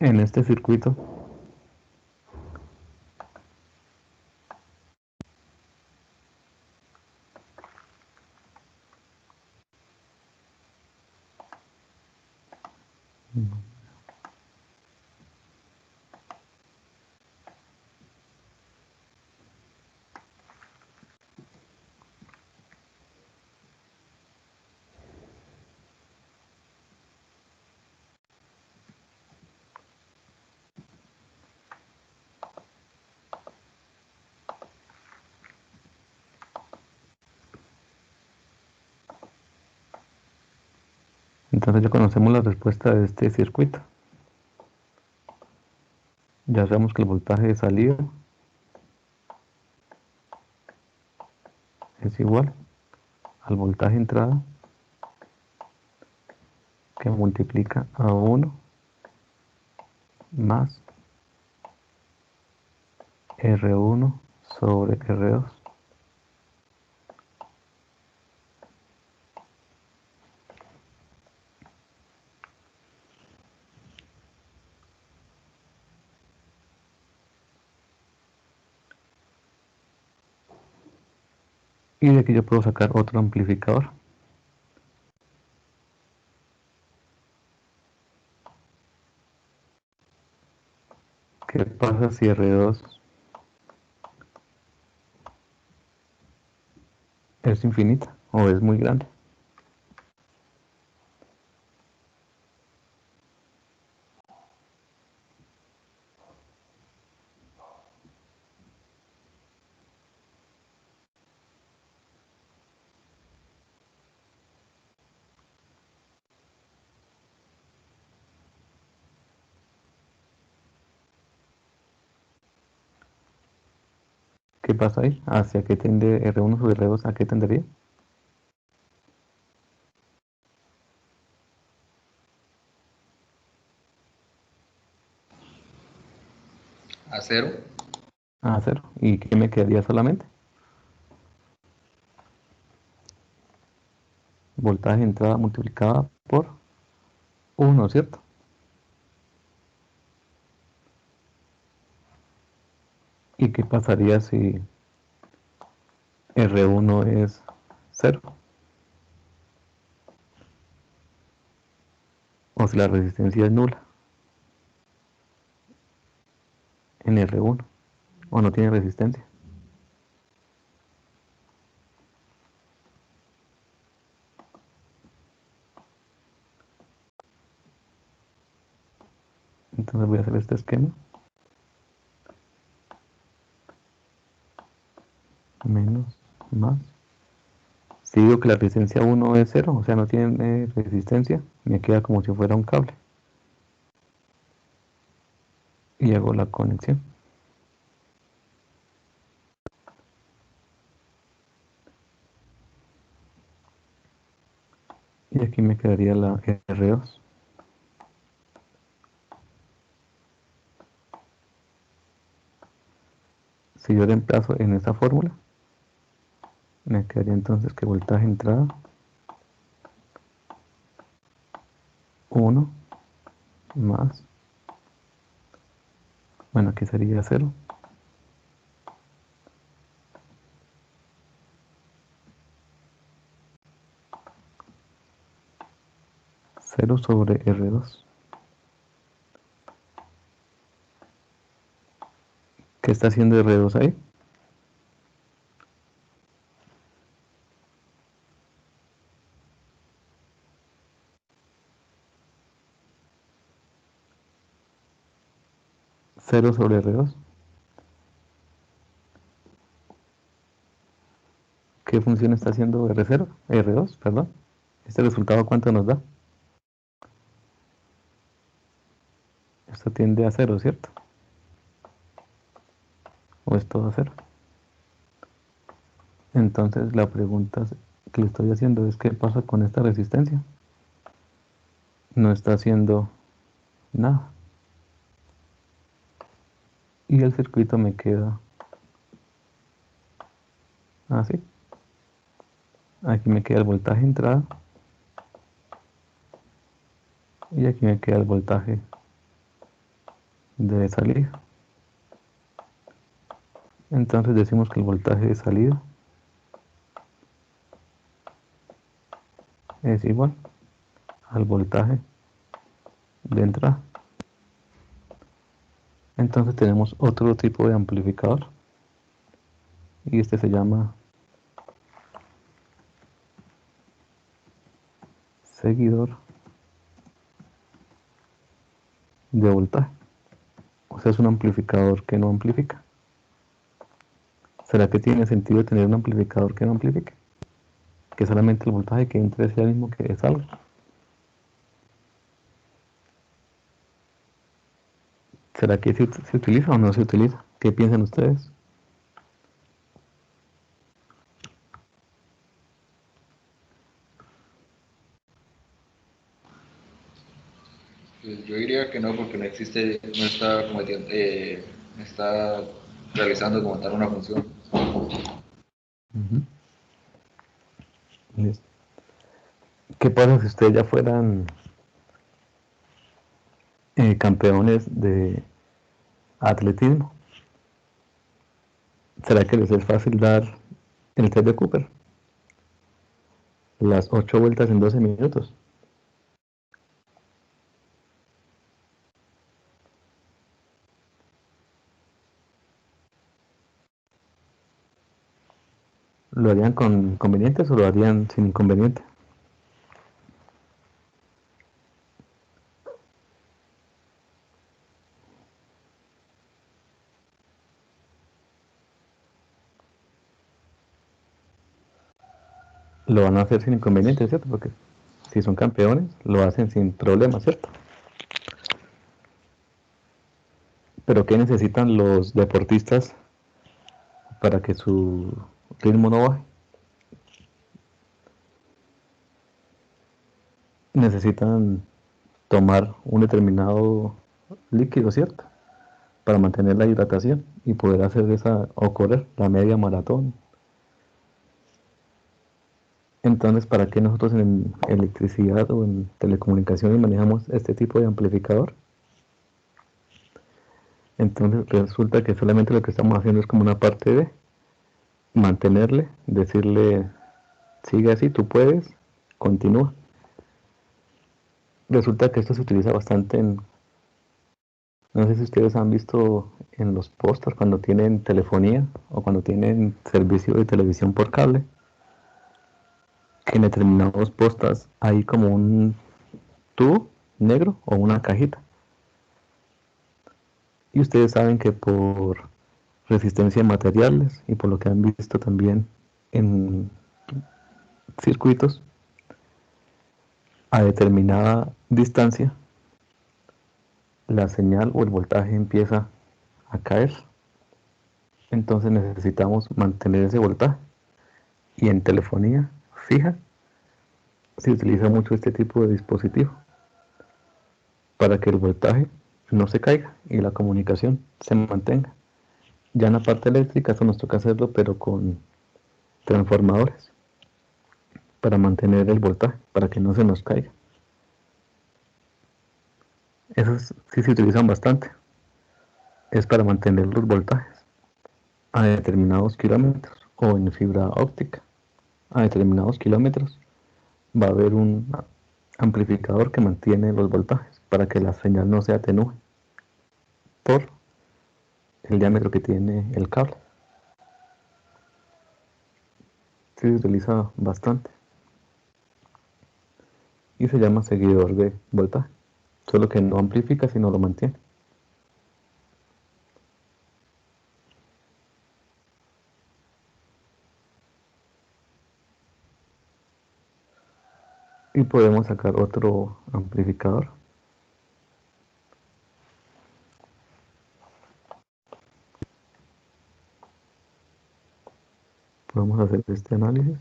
En este circuito Entonces ya conocemos la respuesta de este circuito. Ya sabemos que el voltaje de salida es igual al voltaje de entrada que multiplica a 1 más R1 sobre R2. Y de aquí yo puedo sacar otro amplificador. ¿Qué pasa si R2 es infinita o es muy grande? ¿Qué pasa ahí? ¿Hacia qué tiende R1 sobre R2? ¿A qué tendería? A cero. A 0. ¿Y qué me quedaría solamente? Voltaje de entrada multiplicada por 1, ¿cierto? ¿Y qué pasaría si R1 es 0? O si la resistencia es nula en R1 o no tiene resistencia. Entonces voy a hacer este esquema. Menos, más. Si digo que la resistencia 1 es 0, o sea, no tiene resistencia, me queda como si fuera un cable. Y hago la conexión. Y aquí me quedaría la R2. Si yo reemplazo en esta fórmula, me quedaría entonces que voltaje entrada 1 más, bueno, aquí sería 0, 0 sobre R2. ¿Qué está haciendo R2 ahí? Cero sobre R2. ¿Qué función está haciendo R0? R2, perdón. ¿Este resultado cuánto nos da? Esto tiende a 0, ¿cierto? ¿O es todo a 0? Entonces la pregunta que le estoy haciendo es ¿qué pasa con esta resistencia? No está haciendo nada. Y el circuito me queda así. Aquí me queda el voltaje entrada. Y aquí me queda el voltaje de salida. Entonces decimos que el voltaje de salida es igual al voltaje de entrada. Entonces tenemos otro tipo de amplificador y este se llama seguidor de voltaje. O sea, es un amplificador que no amplifica. ¿Será que tiene sentido tener un amplificador que no amplifique? Que solamente el voltaje que entre sea el mismo que salga. ¿Será que se utiliza o no se utiliza? ¿Qué piensan ustedes? Pues yo diría que no, porque no existe, no está cometiendo, no está realizando como tal una función. Ujú. Listo. ¿Qué pasa si ustedes ya fueran campeones de atletismo? ¿Será que les es fácil dar el test de Cooper? Las 8 vueltas en 12 minutos. ¿Lo harían con inconvenientes o lo harían sin inconveniente? Lo van a hacer sin inconveniente, ¿cierto? Porque si son campeones, lo hacen sin problema, ¿cierto? Pero ¿qué necesitan los deportistas para que su ritmo no baje? Necesitan tomar un determinado líquido, ¿cierto? Para mantener la hidratación y poder hacer esa o correr la media maratón. Entonces, ¿para qué nosotros en electricidad o en telecomunicaciones manejamos este tipo de amplificador? Entonces resulta que solamente lo que estamos haciendo es como una parte de mantenerle, decirle, sigue así, tú puedes, continúa. Resulta que esto se utiliza bastante no sé si ustedes han visto en los postas cuando tienen telefonía o cuando tienen servicio de televisión por cable, que en determinados postas hay como un tubo negro o una cajita. Y ustedes saben que por resistencia de materiales y por lo que han visto también en circuitos, a determinada distancia la señal o el voltaje empieza a caer. Entonces necesitamos mantener ese voltaje. Y en telefonía fija se utiliza mucho este tipo de dispositivo para que el voltaje no se caiga y la comunicación se mantenga. Ya en la parte eléctrica eso nos toca hacerlo, pero con transformadores para mantener el voltaje, para que no se nos caiga. Esos sí se utilizan bastante. Es para mantener los voltajes a determinados kilómetros o en fibra óptica a determinados kilómetros va a haber un amplificador que mantiene los voltajes para que la señal no se atenúe por el diámetro que tiene el cable. Sí, se utiliza bastante y se llama seguidor de voltaje, solo que no amplifica sino lo mantiene. Y podemos sacar otro amplificador. Podemos hacer este análisis.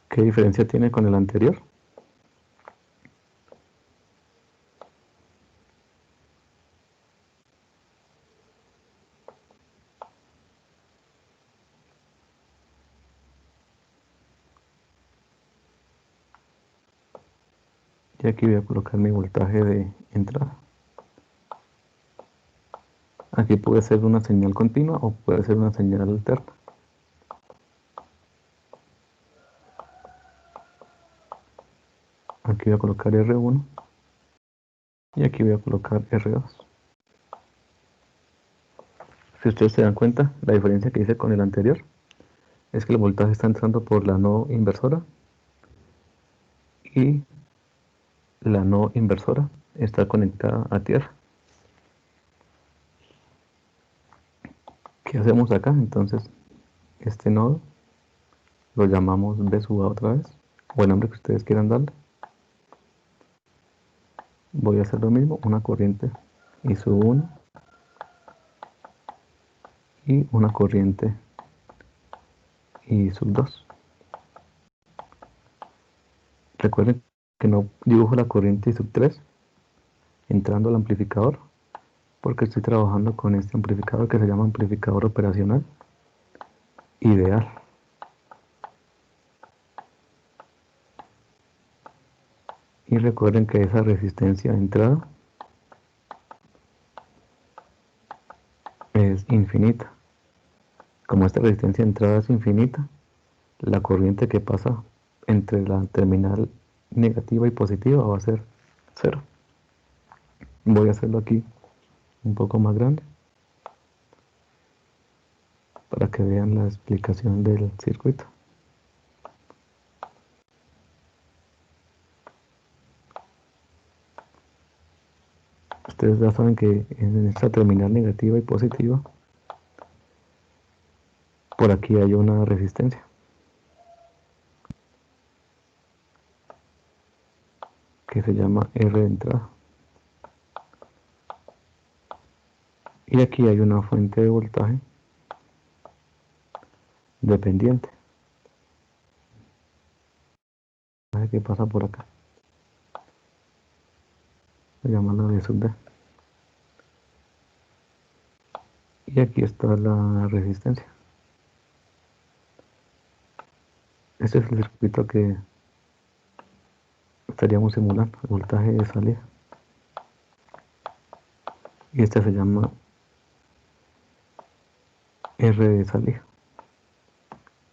¿Qué diferencia tiene con el anterior? Y aquí voy a colocar mi voltaje de entrada. Aquí puede ser una señal continua o puede ser una señal alterna. Aquí voy a colocar R1 y aquí voy a colocar R2. Si ustedes se dan cuenta, la diferencia que hice con el anterior es que el voltaje está entrando por la no inversora y la no inversora está conectada a tierra. ¿Qué hacemos acá? Entonces, este nodo lo llamamos B sub A otra vez, o el nombre que ustedes quieran darle. Voy a hacer lo mismo, una corriente I sub 1 y una corriente I sub 2. Recuerden que no dibujo la corriente I sub 3 entrando al amplificador, porque estoy trabajando con este amplificador que se llama amplificador operacional ideal. Y recuerden que esa resistencia de entrada es infinita. Como esta resistencia de entrada es infinita, la corriente que pasa entre la terminal negativa y positiva va a ser cero. Voy a hacerlo aquí un poco más grande para que vean la explicación del circuito. Ustedes ya saben que en esta terminal negativa y positiva, por aquí hay una resistencia. Que se llama R de entrada. Y aquí hay una fuente de voltaje dependiente. Que pasa por acá. Se llama la V sub D. Y aquí está la resistencia. Este es el circuito que estaríamos simulando, el voltaje de salida. Y este se llama R de salida.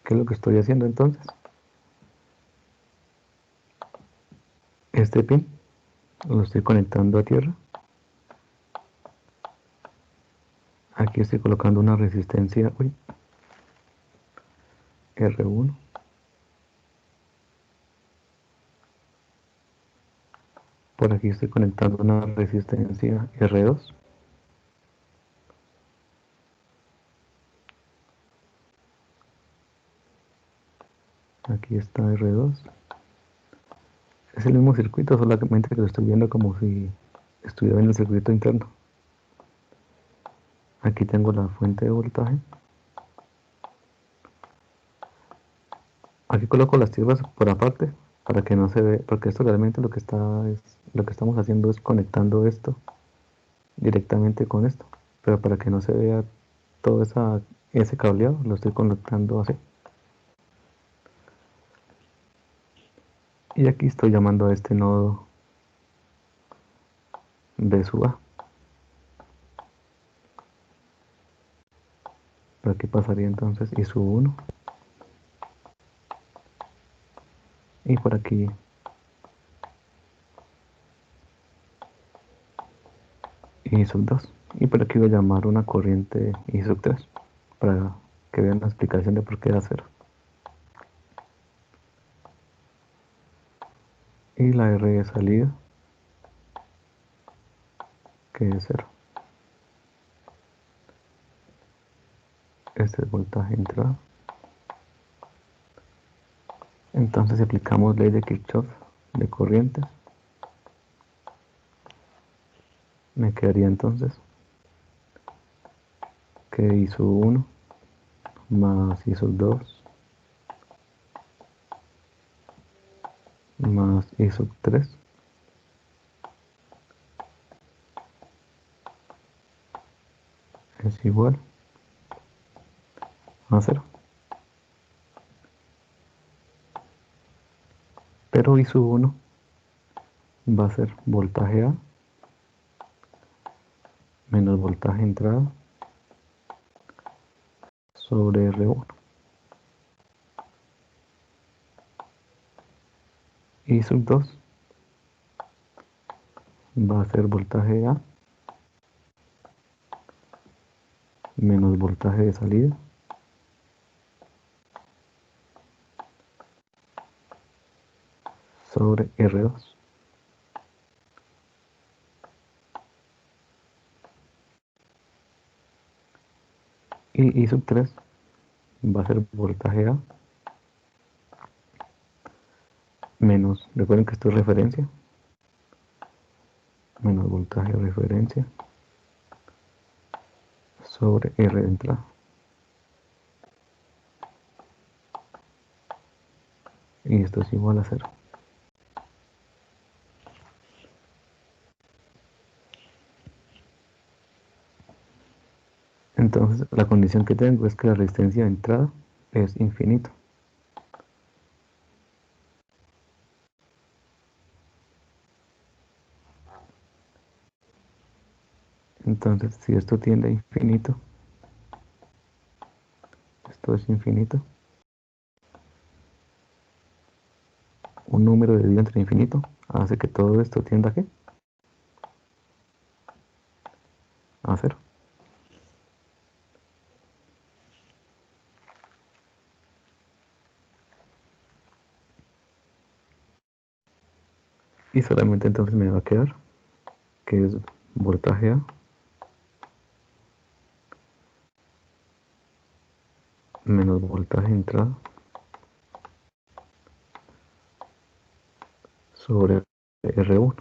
¿Qué es lo que estoy haciendo entonces? Este pin lo estoy conectando a tierra. Aquí estoy colocando una resistencia R1. Por aquí estoy conectando una resistencia R2. Aquí está R2. Es el mismo circuito, solamente que lo estoy viendo como si estuviera en el circuito interno. Aquí tengo la fuente de voltaje. Aquí coloco las tierras por aparte para que no se ve, porque esto realmente lo que estamos haciendo es conectando esto directamente con esto, pero para que no se vea todo ese cableado lo estoy conectando así. Y aquí estoy llamando a este nodo B sub A. Por aquí pasaría entonces I sub 1. Y por aquí I sub 2. Y por aquí voy a llamar una corriente I sub 3 para que vean la explicación de por qué era cero. Y la R de salida, que es cero. Este es voltaje entrada. Entonces aplicamos ley de Kirchhoff de corrientes. Me quedaría entonces que I sub 1 más I sub 2 más I sub 3 es igual a 0. Pero I sub 1 va a ser voltaje A menos voltaje entrada sobre R1. I sub 2 va a ser voltaje A menos voltaje de salida sobre R2. Y I sub 3 va a ser voltaje A menos, recuerden que esto es referencia, menos voltaje de referencia sobre R de entrada. Y esto es igual a 0. Entonces la condición que tengo es que la resistencia de entrada es infinito. Entonces si esto tiende a infinito, esto es infinito, un número de vida entre infinito hace que todo esto tienda a ¿qué? A 0. Y solamente entonces me va a quedar que es voltaje A menos voltaje de entrada sobre R1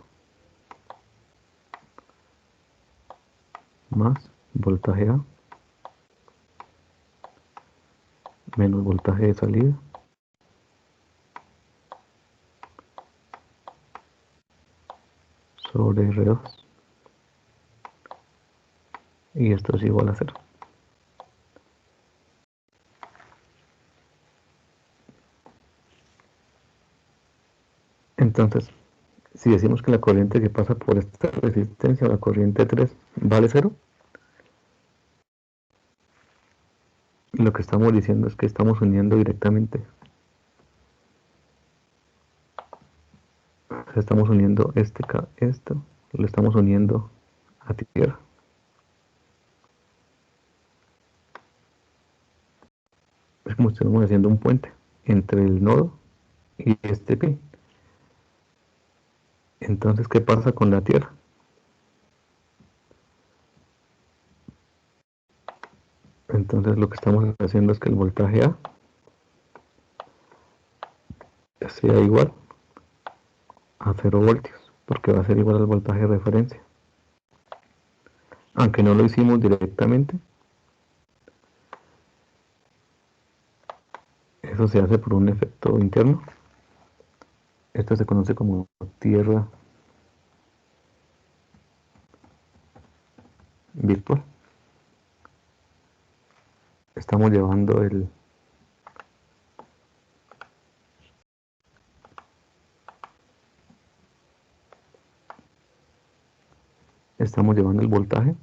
más voltaje A menos voltaje de salida sobre R2. Y esto es igual a 0. Entonces, si decimos que la corriente que pasa por esta resistencia, la corriente 3, vale 0, lo que estamos diciendo es que estamos uniendo directamente. Estamos uniendo esto, lo estamos uniendo a tierra. Es como si estuviéramos haciendo un puente entre el nodo y este pin. Entonces, ¿qué pasa con la tierra? Entonces lo que estamos haciendo es que el voltaje A sea igual a 0 voltios, porque va a ser igual al voltaje de referencia. Aunque no lo hicimos directamente, eso se hace por un efecto interno. Esto se conoce como tierra virtual. Estamos llevando el voltaje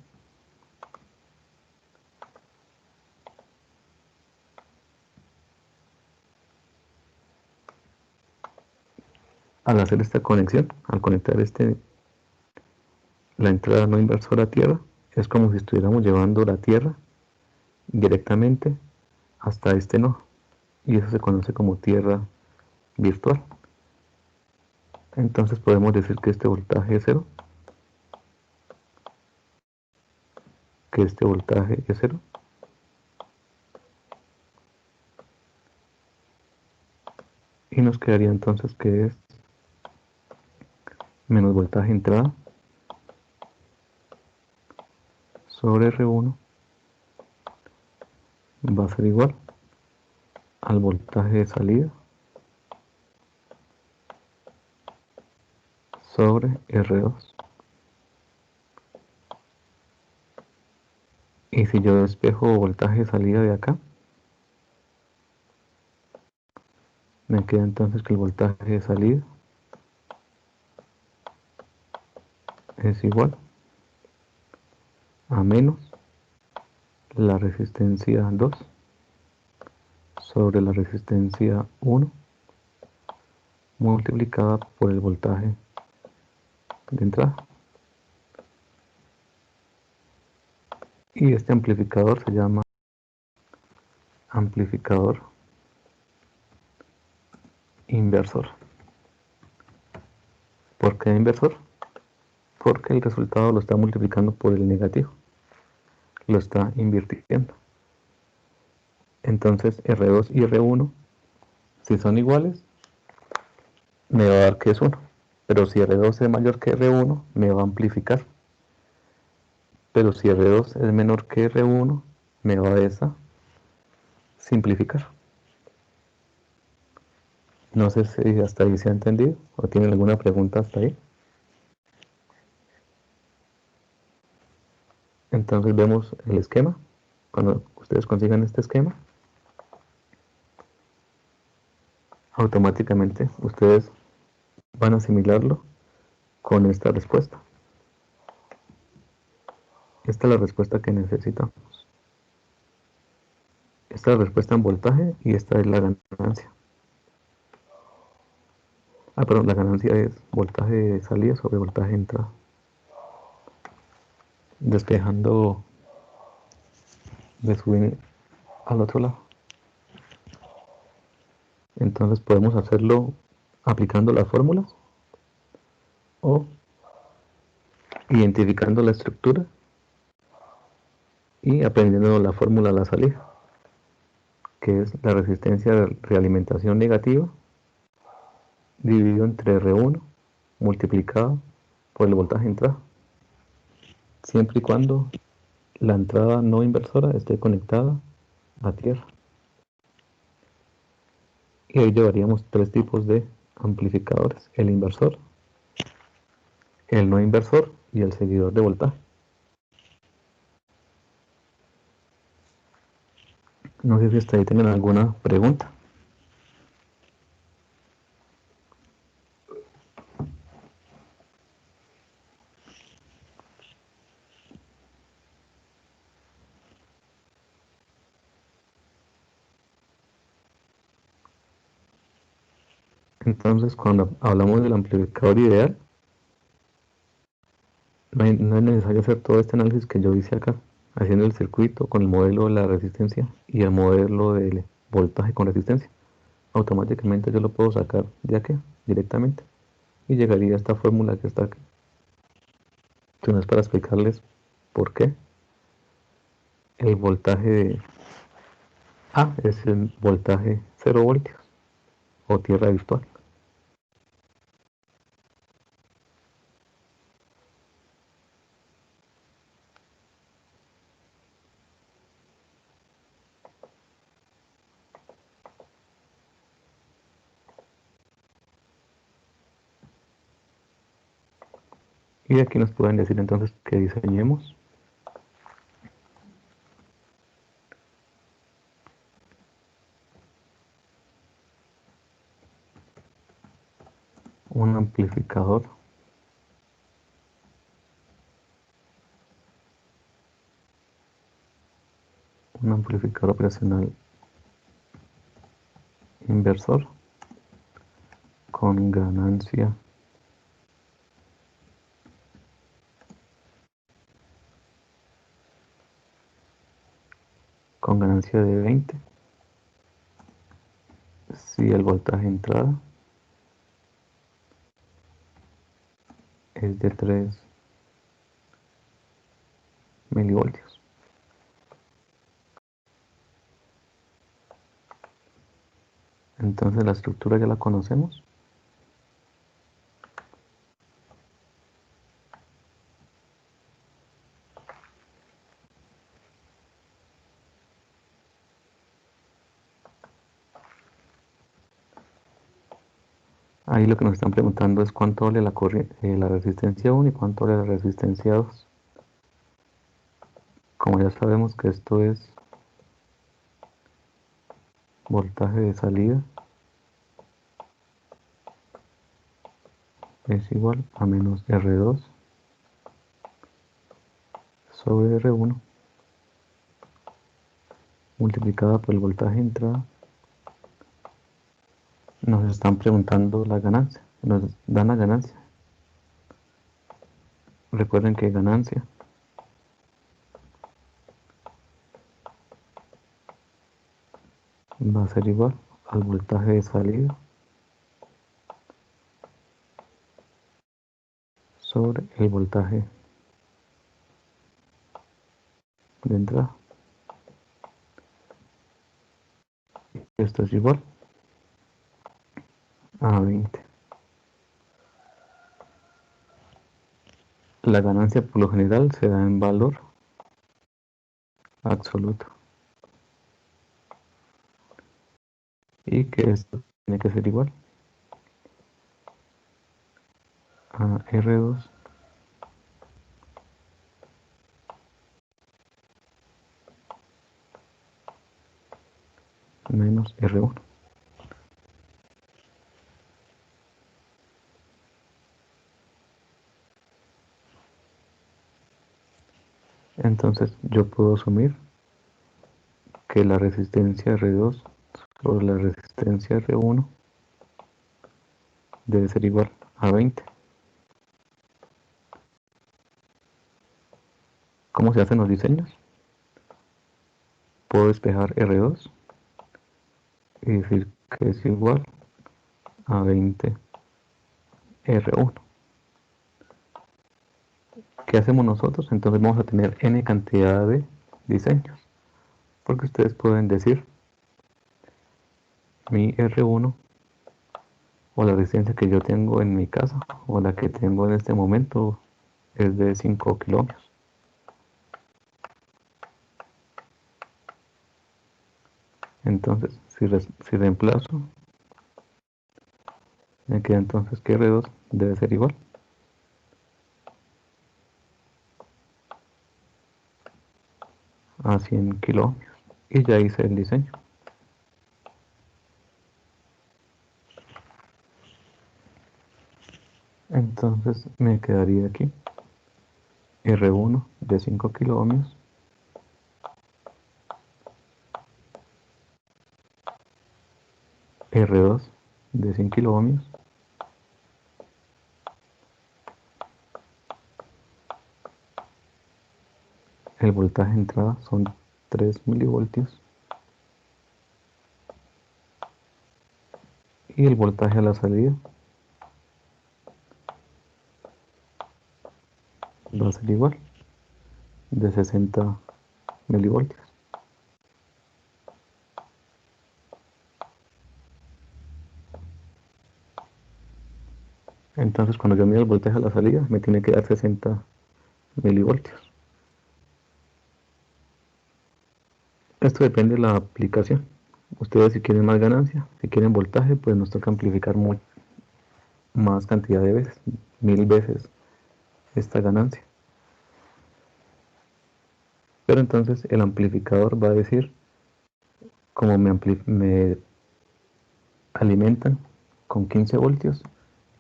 al hacer esta conexión, al conectar la entrada no inversora a tierra, es como si estuviéramos llevando la tierra directamente hasta este nodo, y eso se conoce como tierra virtual. Entonces podemos decir que este voltaje es 0, que este voltaje es 0, y nos quedaría entonces que es menos voltaje entrada sobre R1 va a ser igual al voltaje de salida sobre R2. Y si yo despejo voltaje de salida de acá, me queda entonces que el voltaje de salida es igual a menos la resistencia 2 sobre la resistencia 1 multiplicada por el voltaje de entrada. Y este amplificador se llama amplificador inversor. ¿Por qué inversor? Porque el resultado lo está multiplicando por el negativo, lo está invirtiendo. Entonces R2 y R1, si son iguales, me va a dar que es 1. Pero si R2 es mayor que R1, me va a amplificar. Pero si R2 es menor que R1, me va a simplificar. No sé si hasta ahí se ha entendido o tienen alguna pregunta hasta ahí. Entonces vemos el esquema. Cuando ustedes consigan este esquema, automáticamente ustedes van a asimilarlo con esta respuesta. Esta es la respuesta que necesitamos. Esta es la respuesta en voltaje y esta es la ganancia. Perdón, la ganancia es voltaje de salida sobre voltaje de entrada. Despejando de subir al otro lado. Entonces podemos hacerlo aplicando las fórmulas o identificando la estructura y aprendiendo la fórmula a la salida, que es la resistencia de realimentación negativa dividido entre R1 multiplicado por el voltaje de entrada, siempre y cuando la entrada no inversora esté conectada a tierra. Y ahí llevaríamos tres tipos de amplificadores: el inversor, el no inversor y el seguidor de voltaje. No sé si hasta ahí tienen alguna pregunta. Entonces, cuando hablamos del amplificador ideal, no es necesario hacer todo este análisis que yo hice acá, haciendo el circuito con el modelo de la resistencia y el modelo del voltaje con resistencia. Automáticamente yo lo puedo sacar de aquí directamente y llegaría a esta fórmula que está aquí. Esto no es para explicarles por qué el voltaje de A es el voltaje 0 voltios o tierra virtual. Y aquí nos pueden decir entonces que diseñemos un amplificador operacional inversor con ganancia de 20 si el voltaje de entrada es de 3 milivoltios. Entonces la estructura ya la conocemos. Ahí lo que nos están preguntando es cuánto vale la resistencia 1 y cuánto vale la resistencia 2. Como ya sabemos que esto es voltaje de salida, es igual a menos R2 sobre R1 multiplicada por el voltaje de entrada. Nos están preguntando la ganancia, nos dan la ganancia. Recuerden que ganancia va a ser igual al voltaje de salida sobre el voltaje de entrada. esto es igual a 20. La ganancia por lo general se da en valor absoluto. Y que esto tiene que ser igual a R2 menos R1. Entonces yo puedo asumir que la resistencia R2 sobre la resistencia R1 debe ser igual a 20. ¿Cómo se hacen los diseños? Puedo despejar R2 y decir que es igual a 20 R1. ¿Qué hacemos nosotros? Entonces vamos a tener n cantidad de diseños, porque ustedes pueden decir mi R1 o la resistencia que yo tengo en mi casa o la que tengo en este momento es de 5 kilómetros. Entonces si reemplazo, me queda entonces que R2 debe ser igual a 100 kilómetros y ya hice el diseño. Entonces me quedaría aquí R1 de 5 kilómetros R2 de 100 kilómetros el voltaje de entrada son 3 milivoltios y el voltaje a la salida va a ser igual de 60 milivoltios. Entonces cuando yo mido el voltaje a la salida me tiene que dar 60 milivoltios. Esto depende de la aplicación. Ustedes si quieren más ganancia, si quieren voltaje, pues nos toca amplificar más cantidad de veces, 1000 veces esta ganancia. Pero entonces el amplificador va a decir, como me alimentan con 15 voltios,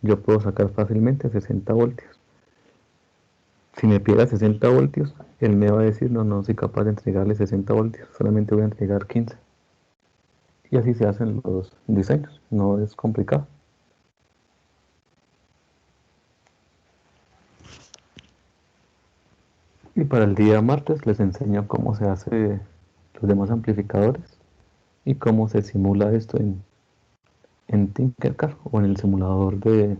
yo puedo sacar fácilmente 60 voltios. Si me pide 60 voltios, él me va a decir, no soy capaz de entregarle 60 voltios, solamente voy a entregar 15. Y así se hacen los diseños, no es complicado. Y para el día martes les enseño cómo se hace los demás amplificadores y cómo se simula esto en Tinkercad o en el simulador de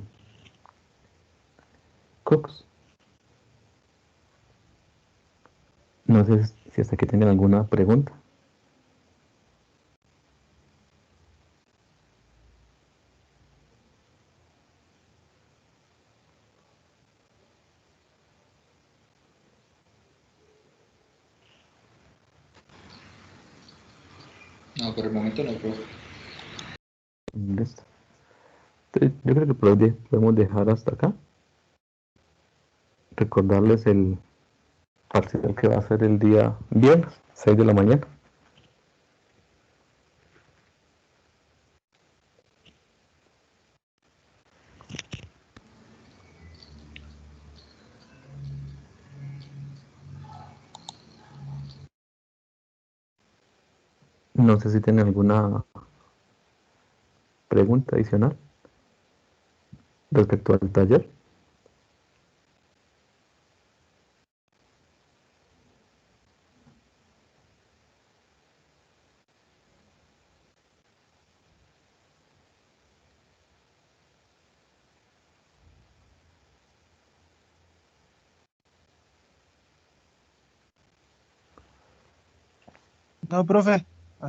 Cooks. No sé si hasta aquí tienen alguna pregunta. No, por el momento no, profe. Listo. Entonces, yo creo que podemos dejar hasta acá. Recordarles el parcial que va a ser el día viernes, 6 de la mañana. No sé si tienen alguna pregunta adicional respecto al taller. No, profe.